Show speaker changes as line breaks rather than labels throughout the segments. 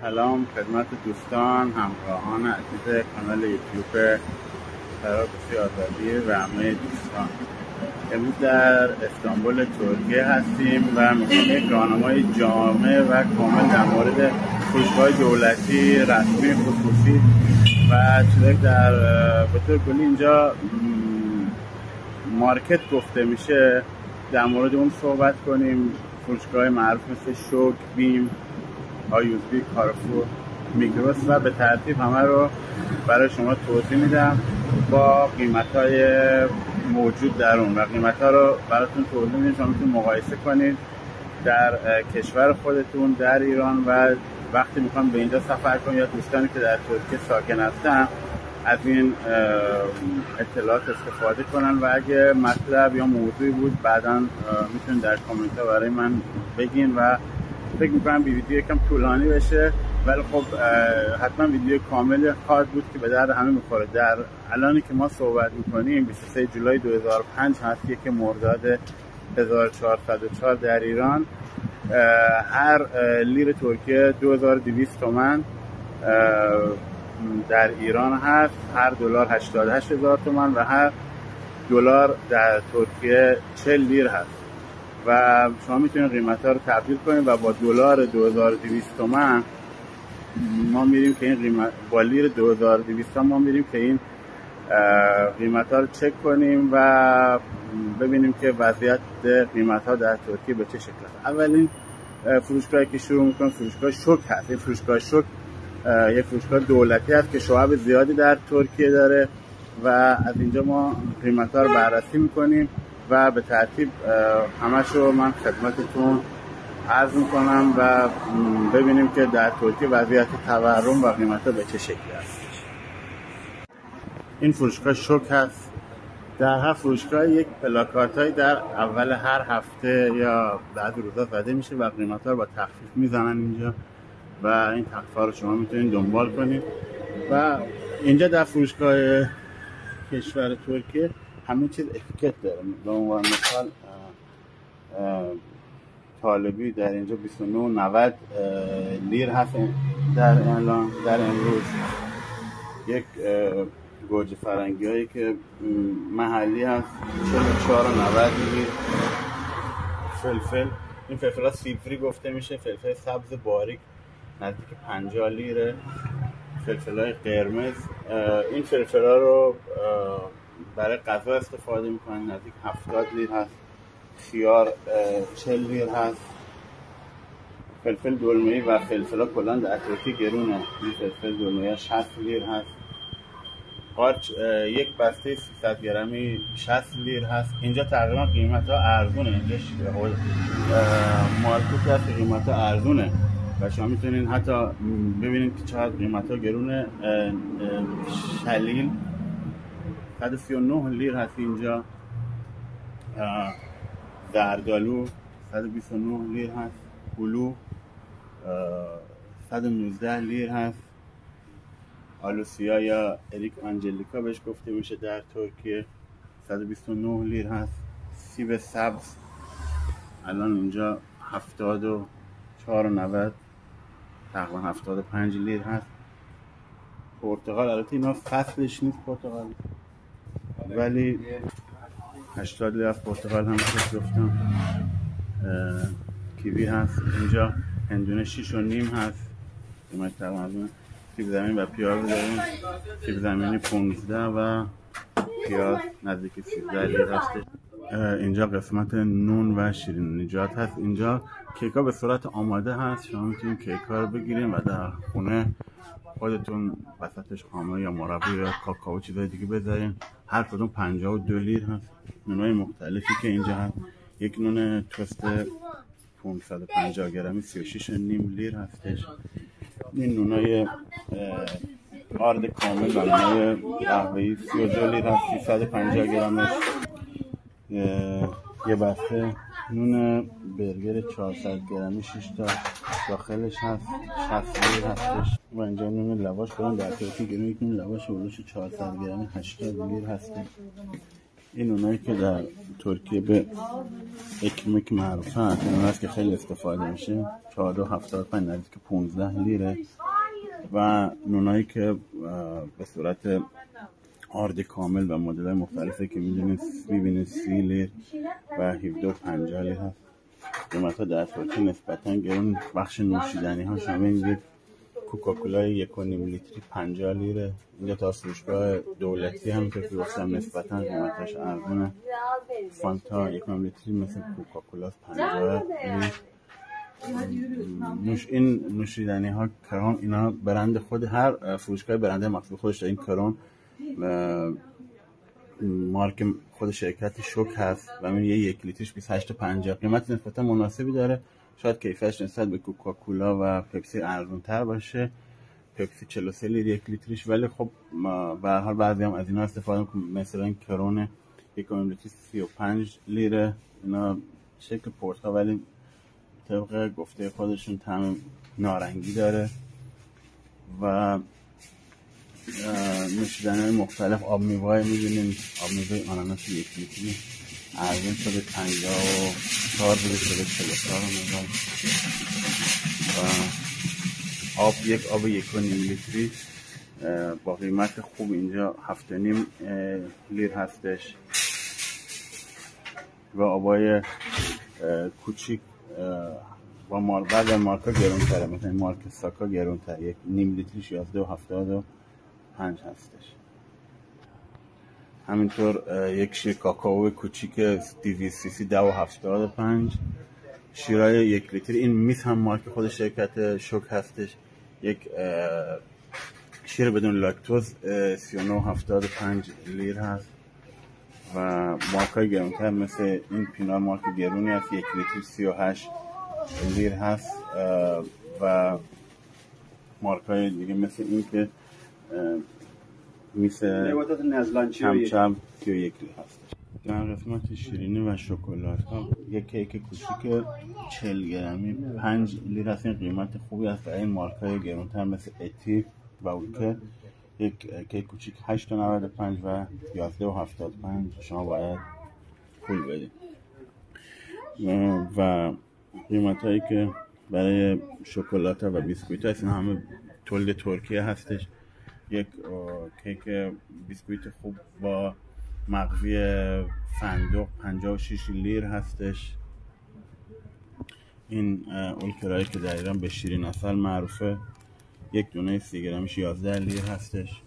سلام خدمت دوستان همراهان عزیز کانال یوتیوب تراپسی آزادی و همه دوستان. امروز در استانبول ترکیه هستیم و میخوایم یک راهنمای جامع و کامل در مورد فروشگاه دولتی، رسمی، خصوصی و چیزایی به طور کلی اینجا مارکت گفته میشه در مورد اون صحبت کنیم. فروشگاه معروف مثل شوک، بیم، آیوزبی، کارفور، میگروس و به ترتیب همه رو برای شما توضیح میدم با قیمت‌های موجود در اون و قیمت‌ها رو براتون توضیح میدم. شما میتونید مقایسه کنید در کشور خودتون، در ایران، و وقتی میخوان به اینجا سفر کنید یا دوستانی که در ترکیه ساکن هستن از این اطلاعات استفاده کنن. و اگه مطلب یا موضوعی بود بعداً میتونید در کامنت ها برای من بگین و فکر میکنم ویدیو یکم طولانی بشه، ولی خب حتما ویدیو کامل خواهد بود که به درد همه میخوره. در الانی که ما صحبت میکنیم 23 جولای 2005 هست، یک مرداد 1404 در ایران. هر لیر ترکیه 2200 تومان در ایران هست، هر دلار 88,000 تومان و هر دلار در ترکیه 40 لیر هست و شما میتونید قیمت ها رو تبدیل کنید و با دلار 2200 تومان ما میریم که این قیمت، با لیر 2200 ما میریم که این قیمت ها رو چک کنیم و ببینیم که وضعیت قیمت ها در ترکیه به چه شکل است. اولین فروشگاهی که شروع میکنم فروشگاه شوک هست. این فروشگاه شوک یک فروشگاه دولتی هست که شعب زیادی در ترکیه داره و از اینجا ما قیمت ها رو بررسی میکنیم و به ترتیب همشو من خدمتتون عرض میکنم و ببینیم که در ترکیه وضعیت تورم و قیمت ها به چه شکلی است. این فروشگاه شوک هست. در هر فروشگاه یک پلاکارت هایی در اول هر هفته یا بعد روزا زده میشه و قیمت ها رو با تخفیف میزنن اینجا و این تخفیف ها رو شما میتونید دنبال کنید. و اینجا در فروشگاه کشور ترکیه همه چیز اتیکت داره. به عنوان مثال طالبی در اینجا 29.90 لیر هست در اعلان. در امروز یک گوجه فرنگی هایی که محلی هست 44.90 لیر. فلفل، این فلفل ها سیفری گفته میشه، فلفل سبز باریک نزدیک 50 لیره. فلفل های قرمز، این فلفل ها رو برای غذا استفاده میکنن، نزدیک 70 لیر هست. خیار 40 لیر هست. فلفل دلمه‌ای و فلفل ها کلان در ترکیه گرونه. این فلفل دلمه‌ای 60 لیر هست. قارچ یک بسته 300 گرمی 60 لیر هست. اینجا تقریبا قیمت ها ارزونه، اینجا مارکت هست قیمت ها ارزونه و شما میتونین حتی ببینید که چقدر قیمت ها گرونه. شلیل 139 لیر هست اینجا. زردالو 129 لیر هست. هلو 119 لیر هست. آلوسیا یا اریک آنجلیکا بهش گفته میشه در ترکیه 129 لیر هست. سیب سبز الان اینجا 74.90 تقریبا 75 لیر هست. پرتقال البته اینا فصلش نیست پرتقال، ولی 80 لیر هست. پرتقال هم که گفتم. کیوی هست اینجا. هندونه 6.5 هست. قیمت تقریبا سیب زمینی و پیاز داریم. سیب زمینی 15 و پیاز نزدیک 13 لیر هست. اینجا قسمت نون و شیرین نجات هست. اینجا کیک ها به صورت آماده هست، شما میتونید کیک ها رو بگیریم و در خونه خودتون وسطش خامه یا مربی یا کاکائو چیزای دیگه بذارین. هر کدوم 52 لیر هست. نونای مختلفی که اینجا هست، یک نون توست 550 گرمی 36.5 لیر هستش. این نونای آرد کامل و نونای قهوه‌ای 32 لیر هست 350 گرمش. یه بسته نون برگر 400 گرمی 6 تا داخلش هست 60 لیر هستش. و اینجا نون لواش برام در ترکیه گرون، یک نون لواش اولوش 400 گرمی 80 لیر هستش. این اونایی که در ترکیه به اکمک معروفه هست، این هست که خیلی استفاده میشه. 4.75 نزدیک 15 لیره. و نونایی که به صورت آرد کامل و مدل مختلفی که میبینید 30 لیر و 17.50 لیر هست. قیمت ها در ترکیه نسبتا گرون. بخش نوشیدنی ها شامل یک کوکاکولای 1.5 لیتری 50 لیره. اینجا تا فروشگاه دولتی هم که گفتم نسبتا قیمتش ارزونه. فانتا 1.5 لیتری مثل کوکاکولا 50 لیر. این نوشیدنی ها کرون، اینا برند خود هر فروشگاه برنده مخصوص خودش داره. این کرون مارک خود شرکت شوک هست و من 1 لیترش 28.50 قیمت نسبتا مناسبی داره. شاید کیفیتش نسبت به کوکاکولا و پپسی ارزون تر باشه. پپسی 43 لیر 1 لیترش، ولی خب به هر حال بعضی هم از اینا استفاده میکنن. مثلا این کرون 1 لیتر 35 لیره. اینا شکل پورتا ولی طبق گفته خودشون طعم نارنگی داره. و نوشیدنی‌های مختلف آب میوه می‌بینید. آب میوه آناناس 1 لیتری ارزون شده 54 بوده شده 44 میلیون. و آب 1.5 لیتری با قیمت خوب اینجا 7.5 لیر هستش. و آبای کوچیک با بعضی مارکا گرون‌تره، مثلا مارک ساکا گرون‌تره، 1.5 لیتریش 11.75 هستش. همینطور یک شیر کاکائو کوچیک 200 سی سی 10.75. شیرای 1 لیتری، این میس هم مارک خود شرکت شوک هستش. یک شیر بدون لاکتوز 39.75 لیر هست. و مارکای گرونتر مثل این پینا مارک گرونی هست، 1 لیتر 38 لیر هست. و مارکای دیگه مثل این که مثل چمچم 31 لیر هست. در قسمت شیرینی و شکلات ها یک کیک کوچیک 40 گرمی 5 لیر هست. این قیمت خوبی هست. این مارکای گرونتر مثل اتی و اولکه یک کیک کوچیک 8.95 و 11.75 شما باید پول بدید. و قیمت هایی که برای شکلات و بیسکویت هست این همه تولید ترکیه هستش. یک کیک بیسکویت خوب با مغزی فندق 56 لیر هستش. این اولکرایی که در ایران به شیرین عسل معروفه، یک دونه 30 گرمیش 11 لیر هستش.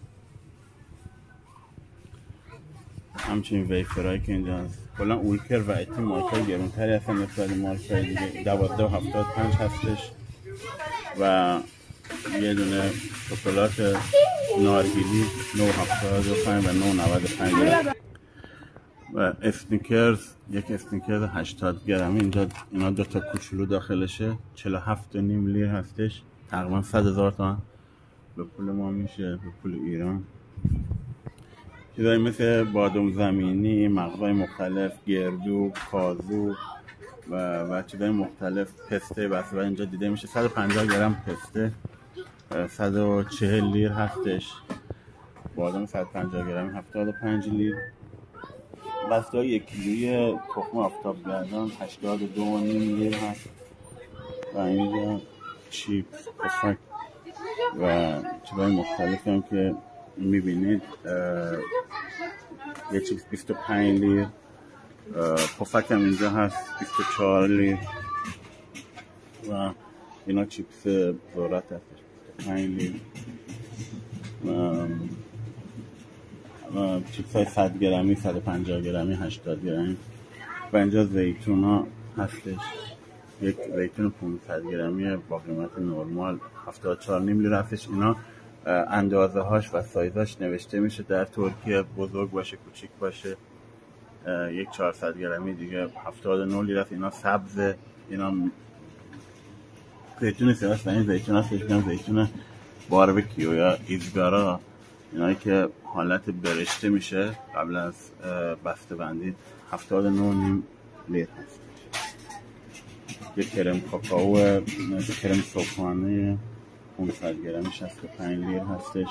همچنین ویفرایی که اینجا هست. کلا اولکر و اتی مارکای گرونتری هستن نسبت به مارکای دیگه. 12.75 هستش. و یه دونه شکلات نارگیلی 9.75 و 9.95. و اسنیکرز، یک اسنیکرز 80 گرمی اینجا اینا دو تا کوچولو داخلشه 47.5 لیر هستش. تقریبا 100,000 تومان به پول ما میشه، به پول ایران. چیزایی مثل بادام زمینی، مغزهای مختلف، گردو، کازو و چیزای مختلف، پسته بسته اینجا دیده میشه. 150 گرم پسته 140 لیر هستش. بادام 150 گرم 75 لیر. بسته های 1 کیلویی تخم آفتابگردان 82 لیر هست. و اینجا چیپس، پفک و چیزای مختلف هم که میبینید. یه چیپس 25 لیر. پفک هم اینجا هست 24 لیر. و اینا چیپس ذرت هستش 25 لیر. چیپس های 100 گرمی 150 گرمی 80 گرمی. و اینجا زیتون ها هستش. یک زیتون 500 گرمی با قیمت نرمال 74 نیم لیر هستش. اینا اندازه هاش و سایزاش نوشته میشه در ترکیه، بزرگ باشه کوچیک باشه. یک 400 گرمی دیگه 79 لیر هست. اینا سبزه، اینا زیتون سیاست و این زیتون هستش میگم زیتون باربیکیو یا ایزگارا، اینایی که حالت برشته میشه قبل از بسته بندی 79 نیم لیر هست. یک کرم کاکائو کرم صبحانه 500 گرمی 65 لیر هستش.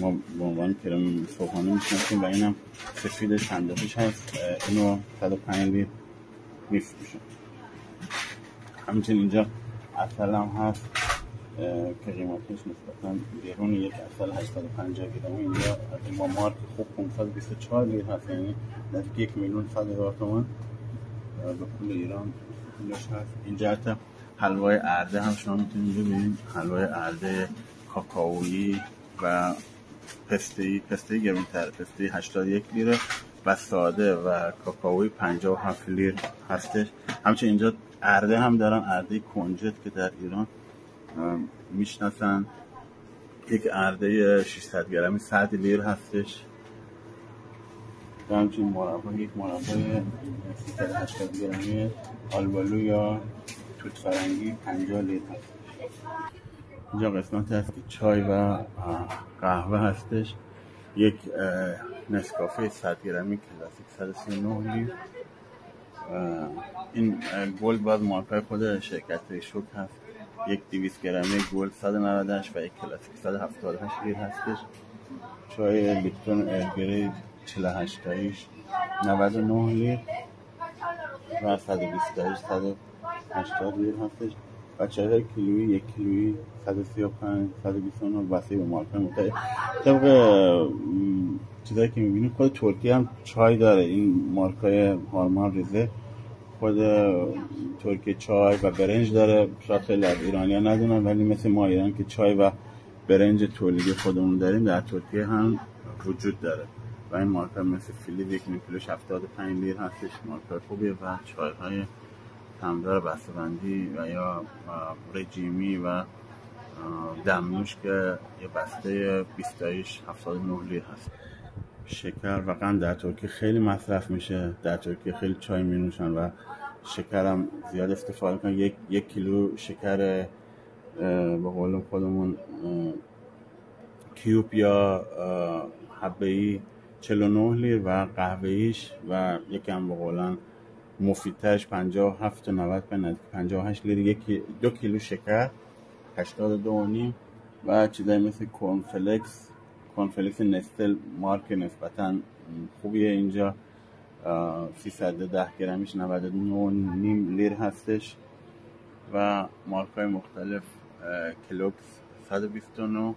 ما به عنوان کرم صبحانه میشناسیم و اینم سفید صندوقیش هست. اینو 105 لیتر میفروشیم. همچنین اینجا عسل هم هست که قیمتش نسبتاً گرونه. یک عسل 850 گرم اینجا با مارک خوب 524 لیتر هست، یعنی نزدیک 1,100,000 تومان به پول ایران پولش هست. اینجا حتی حلوای ارده هم شما میتونید ببینید، حلوای ارده کاکائویی و پسته‌ای گرون‌تر، پسته‌ای 81 لیره و ساده و کاکائویی 57 لیر هستش. همچنین اینجا ارده هم دارن، ارده کنجد که در ایران میشناسن. یک ارده 600 گرمی 100 لیر هستش. همچنین یک مربای 380 گرمی آلبالو یا توت فرنگی 50 لیتر هست. اینجا قسمت هست که چای و قهوه هستش. یک نسکافه 100 گرمی کلاسیک 139 لیتر. این گلد باز مارکای خود شرکت شوک هست. یک 200 گرمی گلد 198 و یک کلاسیک 178 لیتر هستش. چای لیپتون ارگری 48 تاییش 99 لیتر و 120 تاییش 180 لیتر هستش. و چای کیلویی 1 کیلویی 135 129 واسه به مارکای مختلف. طبق چیزایی که میبینیم خود ترکیه هم چای داره. این مارکای هارمان ریزه خود ترکیه چای و برنج داره. شاید خیلی از ایرانی‌ها ندونن، ولی مثل ما ایران که چای و برنج تولیدی خودمون داریم، در ترکیه هم وجود داره. و این مارکا مثل فیلیپ 1 کیلوش 75 لیر هستش. مارکا خوبیه و چای‌های تمدار بسته‌بندی و یا رژیمی و دمنوش که یه بسته 20 تاییش 79 لیر هست. شکر و قند در ترکیه خیلی مصرف میشه. در ترکیه خیلی چای مینوشن و شکر هم زیاد استفاده کنن. یک کیلو شکر به قول خودمون کیوب یا حبه‌ای 49 لیر و قهوه‌ایش و یکم به قولن مفیدترش 57 تا 90 به نزدیک 58 لیر. 2 کیلو شکر 82.5 و چیزایی مثل کورنفلکس نستل مارک نسبتاً خوبیه. اینجا 310 گرمیش 99.5 لیر هستش و مارکای مختلف کلوکس 129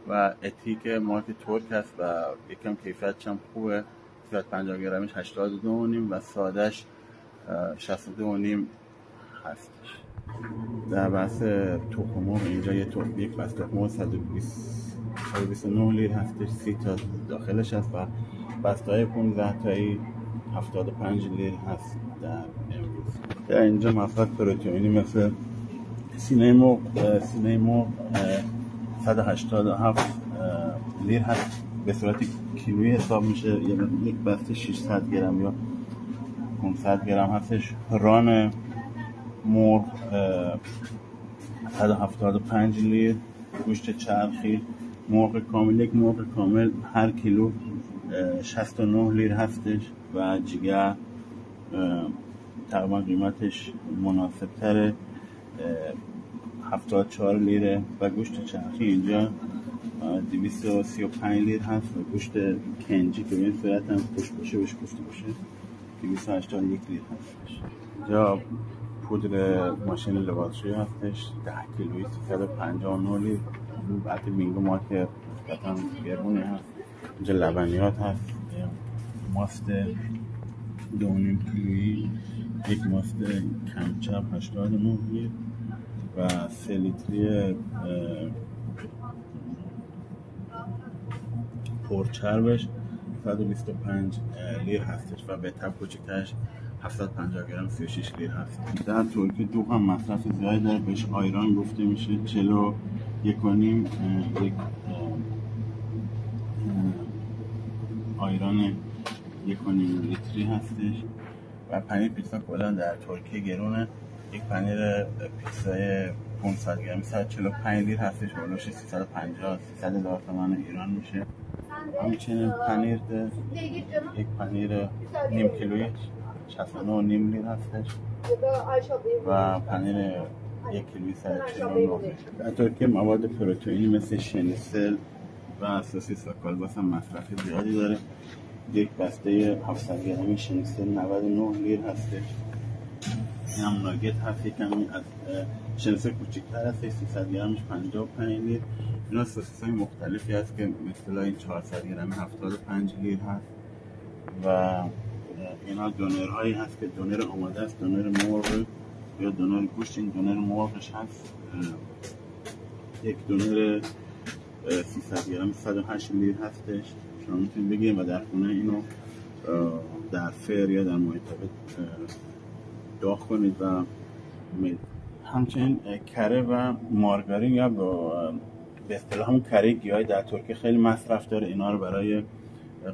و اتیک مارک ترک هست و یکم کیفیتش هم خوبه. 350 گرمیش 82.5 و سادهش 62.5 هستش. در بحث تخم مرغ اینجا یک بسته تخم مرغ 129 لیر هستش. 30 تا داخلش هست و بسته‌های 15 تایی 75 لیر هست در امروز. در اینجا مصرف پروتئینی مثل سینه مرغ 187 لیر هست. به صورت کیلویی حساب میشه. یک بسته 600 گرم یا 500 گرم هستش. ران مرغ 175 لیر. گوشت چرخی یک مرغ کامل هر کیلو 69 لیر هستش و جگر تقریبا قیمتش مناسب تره 74 لیره و گوشت چرخی اینجا 235 لیر هست و گوشت کنجی که به این صورت هم پشت باشه 281 لیر هستش. اینجا پودر ماشین لباسشویی هستش 10 کیلویی 359 لیر. البته بینگو مارک نسبتاً گرونه هست. اینجا لبنیات هست. ماست 2.5 کیلویی یک ماست کمچپ 89 لیر و 3 لیتری پرچربش 125 لیر هستش و به تب کوچکترش 750 گرم 36 لیر هست. در ترکیه دو هم مصرف زیادی داره، بهش آیران گفته میشه. 41.5 یک آیران 1.5 لیتری هستش و پنیر پیتزا کلا در ترکیه گرونه. یک پنیر پیتزای 500 گرم 145 لیر هستش، هولوش 350 300,000 تومان ایران میشه. همچنین پنیر یک پنیر نیم کیلویی 69 نیم لیر هستش و پنیر 1 کیلویی 149 لیر. در ترکیه مواد پروتئینی مثل شنیسل و سوسیس و کالباس هم مصرف زیادی داره. یک بسته 700 گرمی شنکسل 99 لیر هستش. این هم ناگت هست، یکمی از شنکسل کوچیک‌تر هست، 300 گرمش 55 لیر. اینا سوسیس های مختلفی هست که مثل این 400 گرمی 75 لیر هست و اینا دونر هایی هست که دونر آماده است، دونر مرغ یا دونر گوشت. این دونر مرغش هست، یک دونر 300 گرم 108 لیر هستش. شما میتونید بگیرید و در خونه اینو در فر یا در محیط داغ کنید و همچنین کره و مارگارین یا به اصطلاح همون کره گیاهی در ترکیه خیلی مصرف داره. اینا رو برای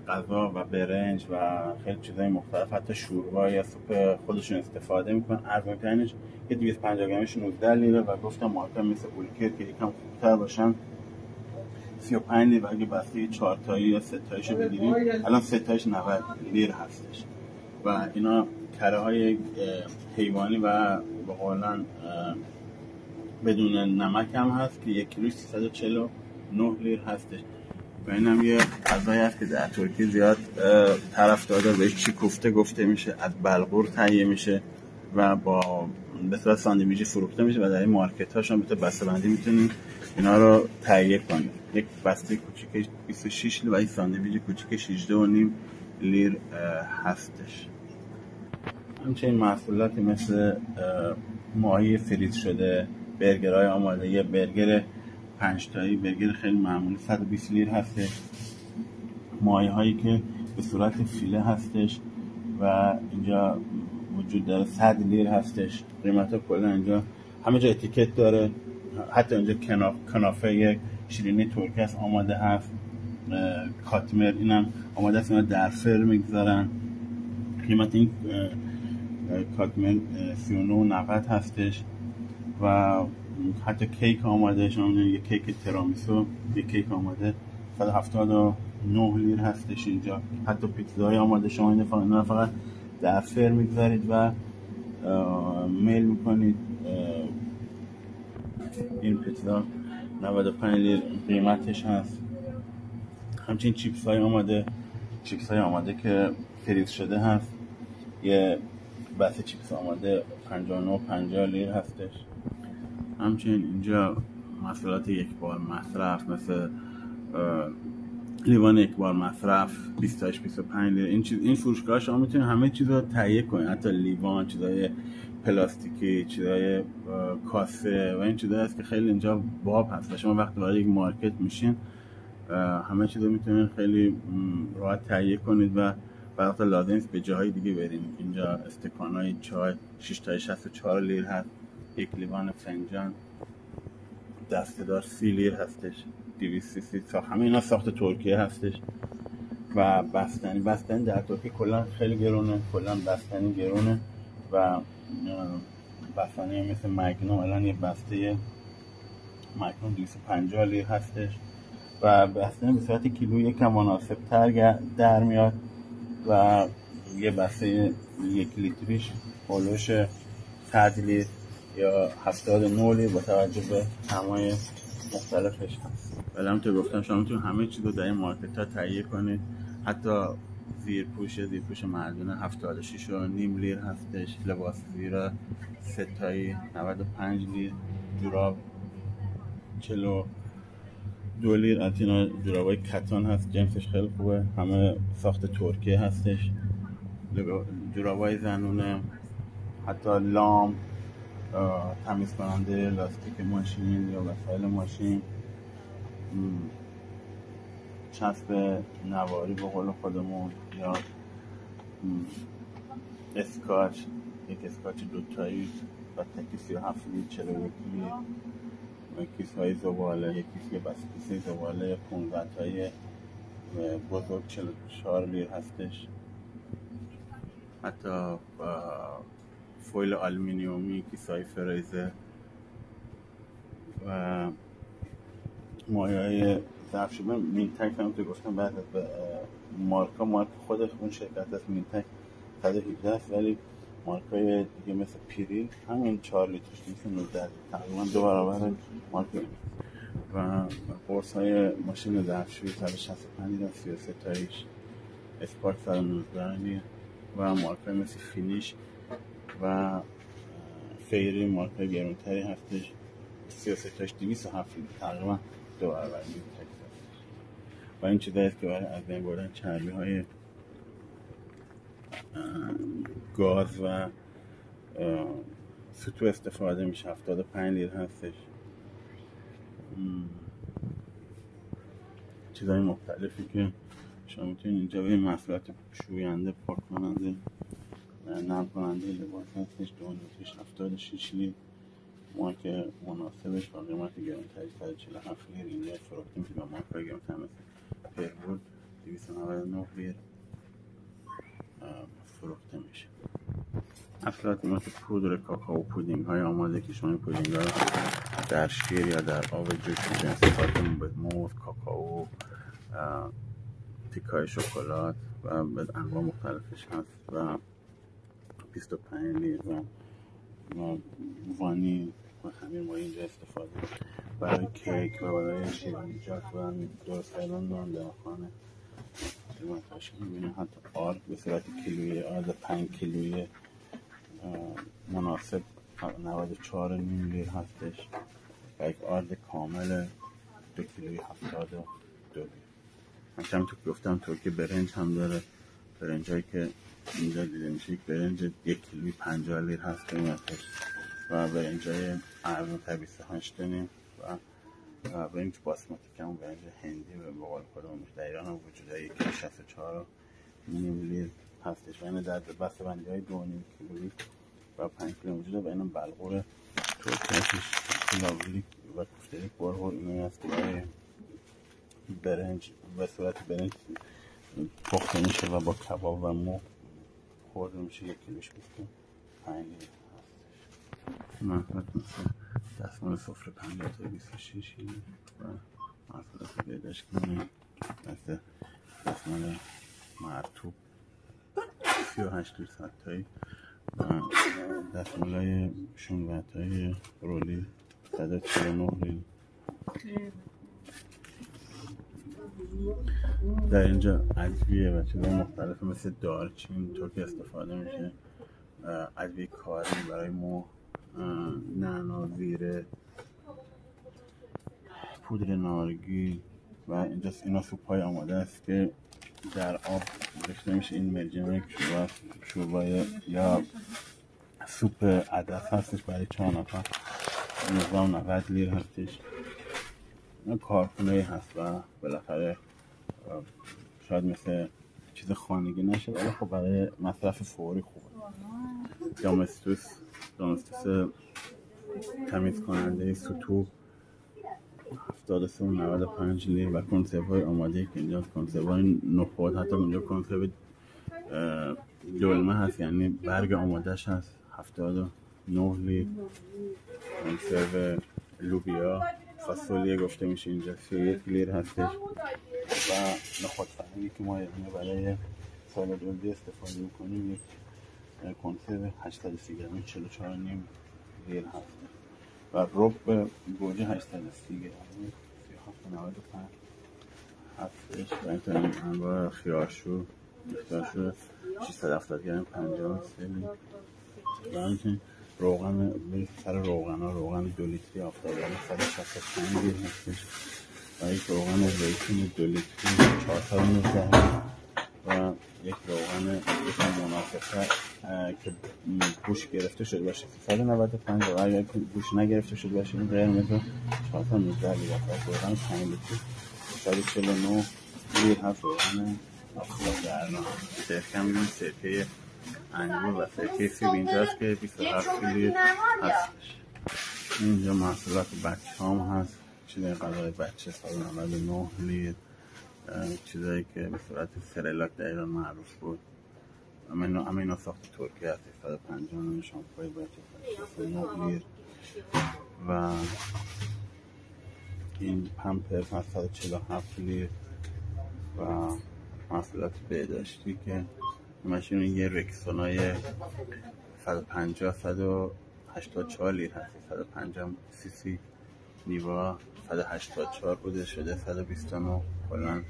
غذا و برنج و خیلی چیزای مختلف، حتی شوربا یا سوپ خودشون استفاده میکنن. ارزان‌ترینش یه 250 گرمش 19 لیره و گفتم مارکا مثل اولکر که یکم خوبتر باشن 35 لیر و اگه بسته 4 تایی یا 3 تاییشو بگیریم الان 3 تاییش 90 لیر هستش. و اینا کره های حیوانی و به قولن بدون نمک هم هست که 1 کیلوش 349 لیر هستش. و این هم یه غذایی هست که در ترکیه زیاد طرفدار داره، بهش چی کوفته گفته میشه، از بلغور تهیه میشه و با به صورت ساندویچی فروخته میشه و در این مارکت هاشون به بسته بندی میتونید اینا رو تهیه کنید. یک بسته کوچیک 26 لیر و این ساندویچ کوچیک 16.5 لیر هستش. همچنین محصولاتی مثل ماهی فریز شده، برگرهای آماده، یه برگر 5 تایی، برگر خیلی معمولی 120 لیر هستش. ماهی هایی که به صورت فیله هستش و اینجا وجود داره 100 لیر هستش. قیمت ها کلا اینجا همه جا اتیکت داره، حتی اینجا کنافه یک شیرینی ترکی است آماده هست. کاتمر اینم آماده است، اینا در فر میگذارن. قیمت این کاتمر 39.90 هستش و حتی کیک آماده، شما می‌بینید یک کیک ترامیسو، یک کیک آماده 179 لیر هستش اینجا. حتی پیتزای آماده شما اینا فقط در فر میگذارید و میل میکنید. این پیتزا 95 لیر قیمتش هست. همچنین چیپس های آماده که فریز شده هست، یه بسته چیپس آماده 59-50 لیر هستش. همچنین اینجا محصولات یک بار مصرف مثل لیوان یک بار مصرف 20-25 لیر. این فروشگاه شما میتونید همه چیز رو تهیه کنید، حتی لیوان، چیزای پلاستیکی، چیزای کاسه و این چیزایی هست که خیلی اینجا باب هست و شما وقتی وارد یک مارکت میشین همه چیز رو میتونید خیلی راحت تهیه کنید و وقتی لازم نیست به جاهای دیگه بریم. اینجا استکانای چای 6 تا 64 لیر هست. یک لیوان فنجان دسته‌دار 30 لیر هستش. 200 سی همه اینا ساخت ترکیه هستش. و بستنی در ترکیه کلا خیلی گرونه، بستنی گرونه و بستنی مثل مگنوم الان یه بسته مگنوم 250 لیر هستش و بستنی به صورت کیلو یکم مناسب تر در میاد و یه بسته 1 لیتریش هولوش 100 لیر یا 79 لیر با توجه به طعمای مختلفش هست. ولی همونطور گفتم شما میتونید همه چیز رو در این مارکت ها تهیه کنید. حتی زیرپوش مردونه 76.5 لیر هستش. لباس زیر 3 تایی 95 لیر. جوراب 42 لیر. از اینا جورابای کتان هست، جنسش خیلی خوبه، همه ساخت ترکیه هستش. جورابای زنونه، حتی لام، تمیز کننده لاستیک ماشین یا وسایل ماشین، چسب نواری به قول خودمون یا اسکاچ، یک اسکاچ 2 تایی و تکی 37 لیر 41 لیر. کیس های زباله، یک کیس بسته زباله 15 تایی بزرگ 44 لیر هستش. حتی فویل آلومینیومی، کیسای فریزر و مایه‌های ظرف شده. مینتک هم تو گفتم بعد از مارک خود اون شرکت است مینتک 117 است، ولی مارکای دیگه مثل پیری همین 4 لیترش مثل 19 تقریبا 2 برابر مارک. و قرص های ماشین ظرفشویی 165 لیر 33 تاییش، اسپارک 119 لیر و مارکای مثل فینیش و فیری مارکای گرونتری هستش 33 تاییش 207 لیر، تقریبا 2 برابر این تاییش هستش. و این چیزایی است که برای از بین بردن چربی های گاز و سطوح استفاده میشه. 75 لیر هستش. چیزهای مختلفی که شما میتونید اینجا به محصولات شوینده، پاک کننده، نرم کننده لباس هستش. دونتش 76 لیر، مارک مناسبش با قیمت گرانتری 147 لیر اینجا فروخته میشه. با مارکای گرانتر مثل پربورد 299 لیر فروخته میشه. محصولات مثل پودر کاکائو، پودینگ های آماده که شما این پودینگ ها رو در شیر یا در آب جوش میتونید استفاده کنید. به موز، کاکائو، تیکای شکلات و به انواع مختلفش هست و 25 لیر و وانیل و همه ما اینجا استفاده برای کیک و برای شیرینیجات و درست کردن ناندمخانه. قیمتاش میبینیم حتی آرد به صورت کیلویی، آرد 5 کیلویی مناسب 94 نیم لیر هستش و یک آرد کامل 2 کیلویی 72 لیر. همچنین تو که گفتم ترکی برنج هم داره. برنج هایی که اینجا دیده میشه یک برنج 1 کیلویی 50 لیر هست قیمتش و برنج های ارزون 28 نیم و برنج باسمتی که همون برنج هندی و بقول خودمونش در ایران هم وجود داره 164 نیم لیر هستش و این در بسته بندی های 2.5 کیلویی و 5 کیلو وجود داره و اینم بلغور ترکی هستش لاویلیک و کوفتریک برغور. این هست که برای برنج به صورت برنج پخته میشه و با کباب و مو خورده میشه. 1 کیلوش 25 لیر هستش. محصولات مثل دستمال سفره 50 تا 26 لیر و محصولات پیداش کنیم مثل دستمال مرطوب 38 لیر 100 تایی و دستمال های شونوت های رولی 149 لیر. در اینجا ادویه و چیزهای مختلف مثل دارچین ترکی استفاده میشه. ادویه کاری برای مو، نعنا، زیره، پودر نارگیل و اینجا اینا سوپ های آماده است که در آب ریخته میشه. این مرجانک شوربای یا سوپ عدس هستش برای 4 نفر 1990 لیر هستش. این کارخونه هست و بالاخره شاید مثل چیز خانگی نشه ولی خب برای مصرف فوری خوبه. دامستوس تمیز کننده سطوح 73.95 لیر و کنسرو های آماده که اینجا کنسرو های نخود، حتی اینجا کنسرو دلمه هست یعنی برگ آمادهش هست 79 لیر. کنسرو لوبیا فاصولیه گفته میشه اینجا 31 لیر هستش و نخود فرنگی که ما برای سالاد ولدی استفاده میکنیم یک کنسرو 830 گرمی 44 نیم لیر هست و رب گوجه 830 گرمی 37.95 هستش و این انواع خیارشور 670 گرم 53 لیر و همچنین روغن سر روغن 2 لیتری آفتابی 165 لیر هستش و یک روغن زیتون 2 لیتری 419 و یک روغن مناسب که گوش گرفته شده باشه 395 و اگر گوش نگرفته شده باشه این قرمز 419 لیر هست. روغن 5 لیتری 149 لیر هست. روغن آفتاب گرما سرکه می‌بینیم سرکه انگور و سرکه سیب اینجاست که 27 لیر هستش. اینجا محصولات بچه هم هست، چیزای غذای بچه 199 لیر، چیزایی که به صورت سرلاک در ایران معروف بود اما اینا ساخت ترکیه هست 150 شامپوی بچه 109 لیر و این پمپرز هست 147 لیر و محصولات بهداشتی که ماشین یه رکسونای 150 184 لیر هست 150 سی سی نیوا 184 بوده شده 129. کلا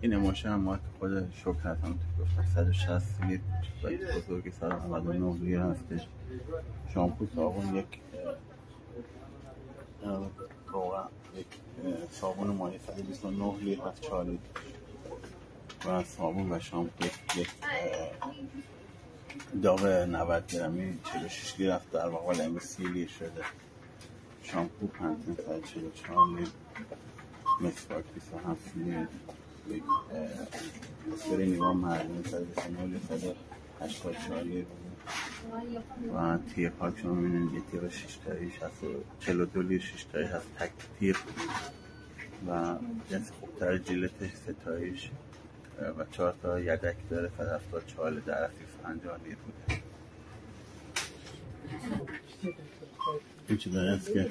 این اماشه هم ما خود شوک هست، هم گفتم 160 لیتر بزرگی 199 لیتر هستش. شامپو صابون یک روغن یک صابون مایع 129 لیتر هست 4 لیتر و صابون و شامپو یک داغ 90 گرمی 46 لیتر هست، در واقع امروز 30 لیتر شده. شامپو پنتین 144 لیتر، مسواک 27 لیتر، یک اسپری نیوا مردمی 129 لیتر 184 لیتر و تیر پاک شما میبینید یه تیر 6 تاییش هست 42 لیتر 6 تایی هست تک تیر و جنس خوبتر جیلتش 3 تاییش و 4 تا یدک داره 174 لیتر در رفیف 50 لیتر بوده. این چیزایی هست که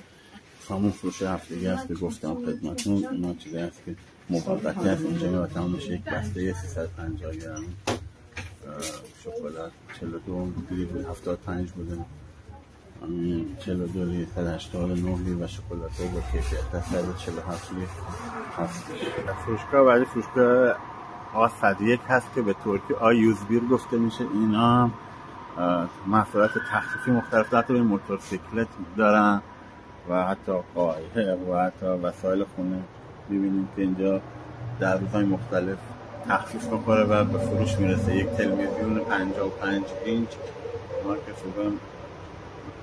سامون فروش هفتگی هست که گفتم خدمتون. اینا چیزایی هست که موقتی هست اینجا میبا تمام میشه. یک بسته 350 گرم شکلات 42 لیتر 75 بوده 42 لیتر 189 لیتر و شکلات با کیفیت 147 لیتر هست. فروشگاه بعدی فروشگاه A101 هست که به ترکی آیوزبیر گفته میشه. اینا محصولات تخفیفی مختلف دارن، حتی موتورسیکلت دارن و حتی قایق و حتی وسایل خونه. میبینیم که اینجا در روزهای مختلف تخفیف میکنه و به فروش میرسه. یک تلویزیون 55 اینچ مارک فوگان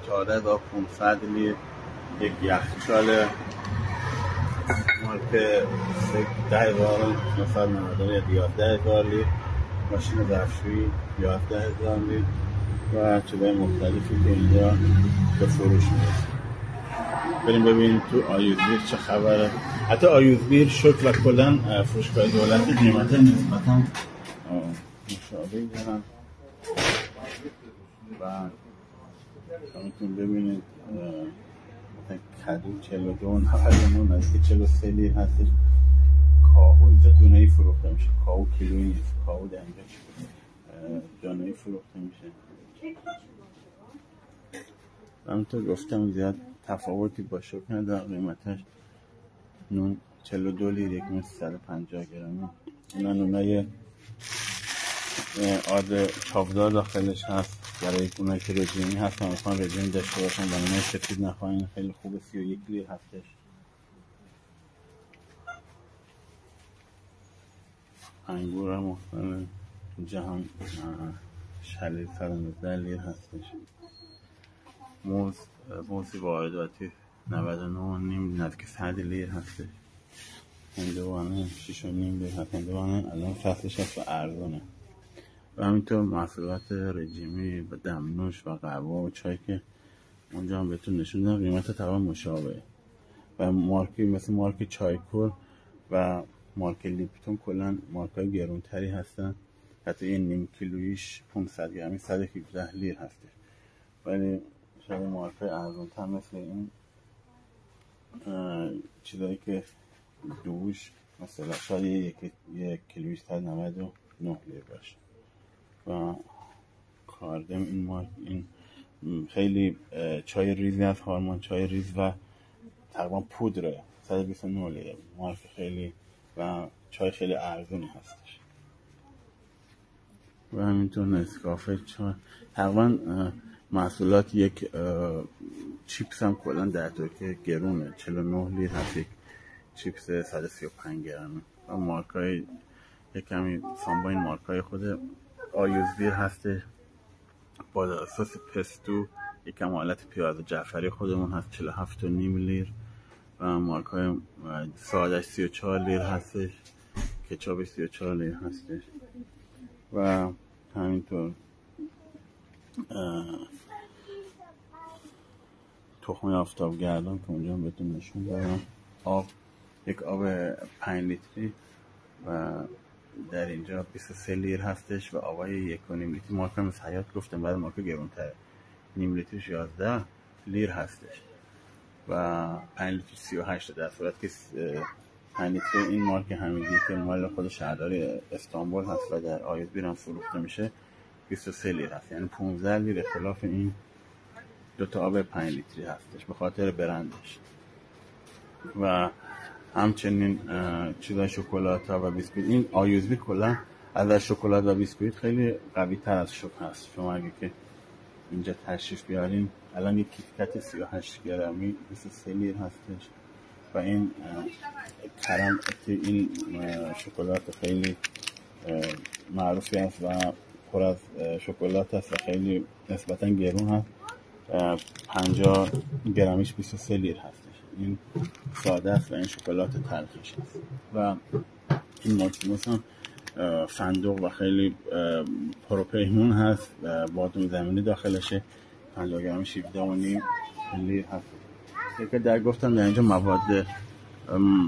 14500 لیتر، یک یخچال مارک 10990 یا 11000 لیتر، ماشین ظرفشویی 11000 لیتر و چیزهای مختلفی که اینجا به فروش میرسه. بریم ببینیم تو آیوزبیر چه خبره. حتی آیوزبیر شوک و کلن فروشگاه دولتی قیمت نسبتا مشابهی دارن و میتونید ببینید کدو 42 99 نزدیک 43 لیتر هستش. کاهو اینجا دونه‌ای فروخته میشه، کاهو کیلویی نیست، کاهو در اینجا دونه‌ای فروخته میشه. همونطور گفتم زیاد تفاوتی با شوک نداره قیمتش. نون 42 لیتر یک متر 150 گرمی. اینا نونای آرد چاودار داخلش هست برای اونایی که رژیمی هستن میخوان رژیم داشته باشن و نونای سفید نخواهین. خیلی خوبه 31 لیتر هستش. انگور هم مختلف اینجا هم شلیل 119 لیتر هستش. موزی وارداتی 99 نیم نزدیک 100 لیتر هستش. هندوانه 6 نیم لیتر هست. هندوانه الان فصلش هست و ارزونه. و همینطور محصولات رژیمی و دمنوش و قهوه و چای که اونجا هم بهتون نشون دادم قیمت تقریبا مشابه و مارکی مثل مارک چایکور و مارک لیپتون کلا مارکای گرونتری هستن. حتی این نیم کیلویش 500 گرمی 117 لیتر هستش. ولی شاید مارکای ارزان‌تر مثل این چیزایی که دوش مثلا شاید یک کیلویش 199 لیتر باشه. و کاردم این مارک این خیلی چای ریزی از هارمان چای ریز و تقریبا پودره 129 لیتر. مارک خیلی و چای خیلی ارزونی هستش. و همینطور نسکافه چای تقریبا محصولات یک چیپس هم کلا در ترکیه گرونه 49 لیتر هست یک چیپس 135 گرمی. و مارکای یک کمی سامبا این مارکای خود آیوزبیر هسته با سس پستو یک کم حالت پیاز جعفری خودمون هست 47 و نیم لیتر. و مارکای سادش 34 لیتر هستش، کچاپش 34 لیتر هستش. و همینطور تخم آفتابگردان که اونجا بهتون نشون دادم. آب یک آب 5 لیتری و در اینجا 23 لیتر هستش و آبای 1.5 لیتر مارک مثل حیات گفتم بعد مارک گرونتره نیم لیترش 11 لیتر هستش و 5 لیتر 38 در صورت که 5 لیتر این مارک همیدی که مال خود شهرداری استانبول هست و در آیوزبیر هم فروخته میشه 23 لیتر هست. یعنی 15 لیتر اختلاف این دوتا آب 5 لیتری هستش به خاطر برندش. و همچنین چیزای شکلات ها و بیسکویت. این آیوزبی کلا از شکلات و بیسکویت خیلی قوی تر از شوک هست. شما اگه که اینجا تشریف بیارین، الان یک کیتکت 38 گرمی 23 لیر هستش و این کرم این شکلات خیلی معروفی است و پر از شکلات است و خیلی نسبتا گرون هست. 50 گرمیش 23 لیر هستش. این ساده است و این شکلات تلخیش است و این ماکسیموس هم فندق و خیلی پروپیمون هست و بادام زمینی داخلشه. 50 گرمیش 17.5 لیر هست. که در گفتم در اینجا مواد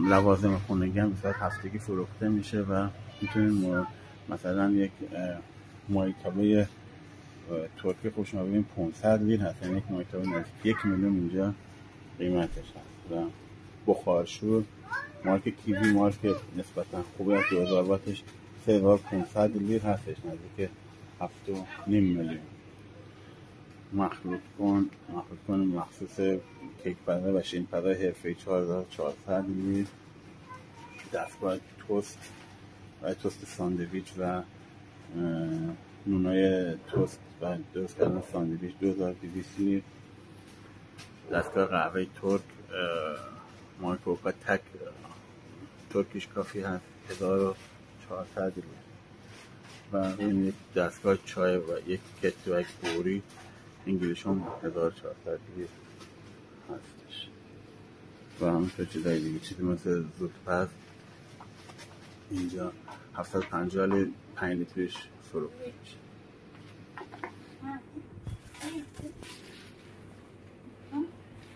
لوازم خونگی هم مثلا هفتگی فروخته میشه و میتونید مثلا یک مایتابه ترکی خوشما ببینید 500 لیر هست، یعنی یک مایتابه نزدیک 1 میلیون اینجا قیمتش هست. و بخارشور مارک کیوی مارک نسبتا خوبه از 2000 واتش 3500 لیر هستش، نزدیک 7.5 میلیون. مخلوط کن مخصوص کیک پزه و شیرین پزه حرفه‌ای 4400 لیر. دستگاه توست ساندویچ و نونای توست و درست کردن ساندویچ 2200 لیر. دستگاه قهوه ترک مارک اوکا تک ترکیش کافی هست 1400 لیر. و این یک دستگاه چای و یک کتو و یک بوری انگلیش هم 1400 لیر هستش. و همینطور چیزای دیگه چیزی مثل زودپز اینجا 750 لیر 5 لیترش فروخته میشه.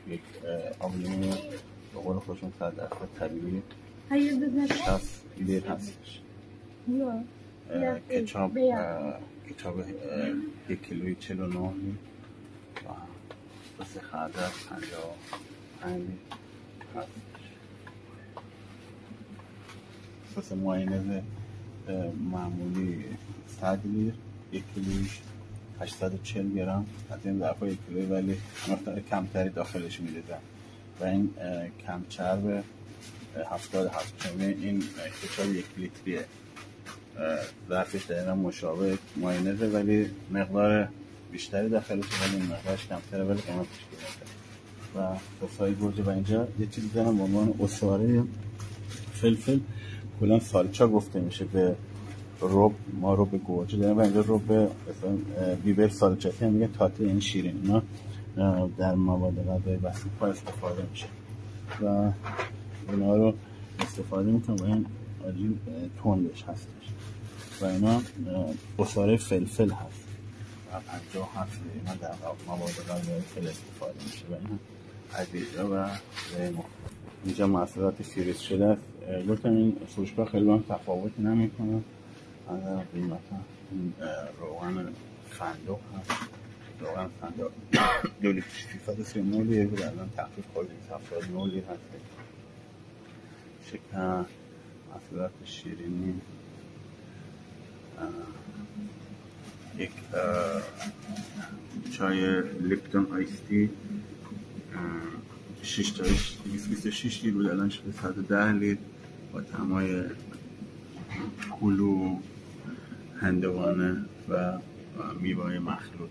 یک آبلیمون به قول خودشون 100% طبیعی 60 لیر هستش. کچاپ 1 کیلویی 49 لیر و سس خردل 55 لیر هستش. سس مایونز معمولی 100 لیر 1 کیلویش 840 گرم. از این ظرفا 1 کیلویی ولی مقدار کمتری داخلش می‌ریزن و این کم چرب 77 چون این کچاپ 1 لیتریه. ظرفش دقیقا مشابه مایونزه ولی مقدار بیشتری داخلش ولی مقدارش کمتره ولی قیمتش گرونتره. و سس‌های گوجه و اینجا یه چیزی دارم به عنوان عصاره فلفل، کلا سالچا گفته میشه به رب. ما رب گوجه داریم و اینجا رب مثلا بیبر سالچاتی هم میگه تاته، این شیرین. اینا در مواد غذایی بسیار استفاده میشه و اینا رو استفاده میکنم و این عجیب تندش هستش و اینا عصاره فلفل هست و 57 اینا در مواد غذایی خیلی استفاده میشه و اینا عدیده و اینجا محصولات فریز شده است. گفتم این فروشگاه خیلی هم تفاوتی نمیکنه از قیمت. این روغن فندق هست، روغن فندق 2 لیتر 339 لیر بود، الان تخفیف خورده 79 لیر هست. شکر، محصولات شیرینی، یک چای لیپتون آیستی 6 تایش 226 لیر بود، الان شده 110 لیر با طعمای کلو، هندوانه و میوه‌های مخلوط.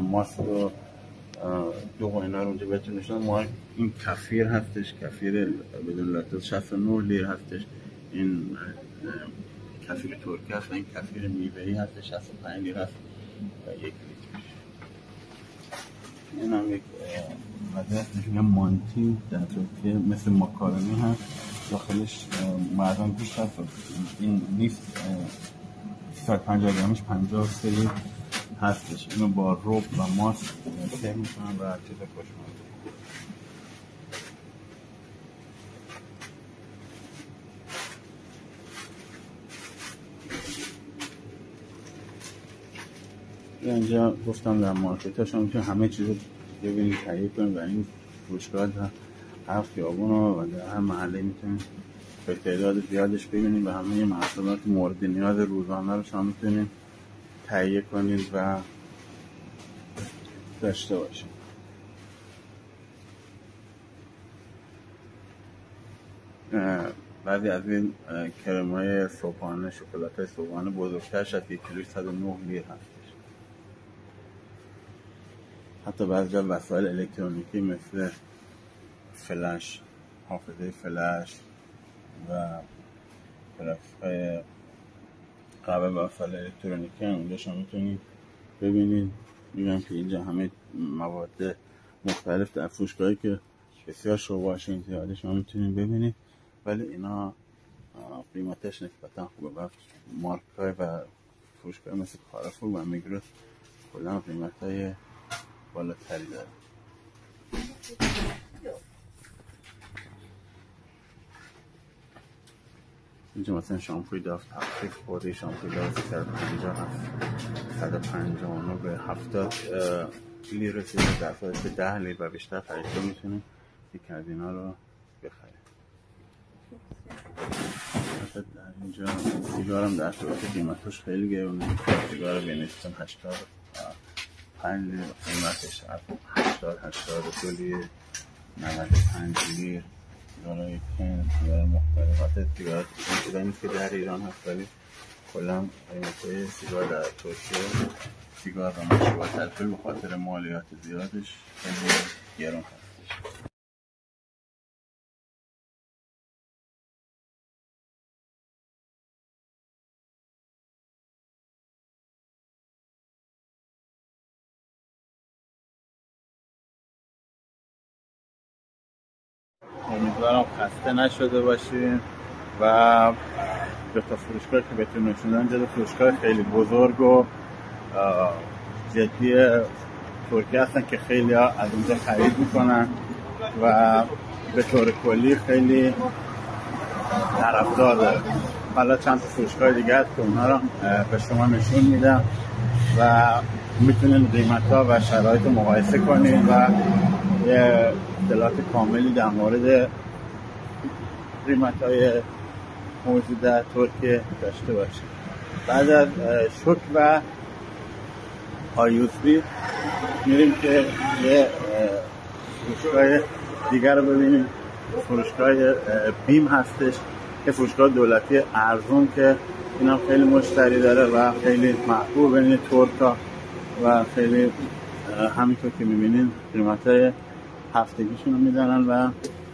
ماست رو دو اینا رو اونجا بهتون نشون. ما این کفیر هستش، کفیر بدون لاکتوز 69 لیر هستش. این کفیر ترکی هست و این کفیر میوه‌ای هستش 65 لیر هست و 1 لیتر. این هم یک مزه هستش میگم مانتی در ترکیه مثل ماکارونی هست، داخلش مردم گوشت هست. این نیست 350 گرمش 53 لیر هستش. اینو با رب و ماست سرو میکنم و چیز خوشمزه. اینجا گفتم در مارکت ها شما میتونید همه چیز رو ببینید، تهیه کنید و این فروشگاه در هر خیابون و در هر محله میتونید به تعداد زیادش ببینید و همه محصولات مورد نیاز روزانه رو شما میتونید تهیه کنید و داشته باشید. بعضی از این کرم‌های صبحانه، شکلات‌های صبحانه بزرگترش از 1 کیلویی 109 لیر هستش. حتی بعضی جا وسایل الکترونیکی مثل فلش، حافظه فلش و فلش‌های قبل وسایل الکترونیکی هم اونجا شما میتونید ببینید. میگم که اینجا همه مواد مختلف در فروشگاهی که بسیار شعبه‌اش زیاده شما میتونید ببینید، ولی اینا قیمتش نسبتا خوبه و مارک‌های و فروشگاه مثل کارفور و میگروس کلا قیمت‌های بالاتری داره. اینجا مثلا شامپوی داو تخفیف خورده، شامپوی داو 350 هست، 159 به 70 لیر رسیده، در صورتی که 10 لیر و بیشتر خریدتون میتونید یک از اینا رو بخرید. در اینجا سیگار هم در صورت قیمتش خیلی گرونه. سیگار بینستون 85 لیر قیمتش، 82 لیر، 95 لیر. سیگارهای کن، سیگار مختلف، حتی سیگار چیزایی نیست که در ایران هست، ولی کلا قیمت‌های سیگار در ترکیه، سیگار و مشروبات الکل به خاطر مالیات زیادش خیلی گران هستش. امیدوارم خسته نشده باشین و دو تا فروشگاه که بهتون نشوندم جدا فروشگاه خیلی بزرگ و جدی ترکیه هستن که خیلی ها از اونجا خرید میکنن و به طور کلی خیلی طرفدار داره. حالا چند تا فروشگاه دیگه هست که اونها رو به شما نشون میدم و میتونین قیمت ها و شرایط رو مقایسه کنین و یه اطلاعات کاملی در مورد قیمت های موجود در ترکیه داشته باشید. بعد از شوک و آیوسبی میریم که یه فروشگاه دیگر رو ببینیم. فروشگاه بیم هستش، یه فروشگاه دولتی ارزون که این هم خیلی مشتری داره و خیلی محبوب بین ترکا و خیلی همینطور که میبینین قیمت‌های هفتگیشون رو میدنن و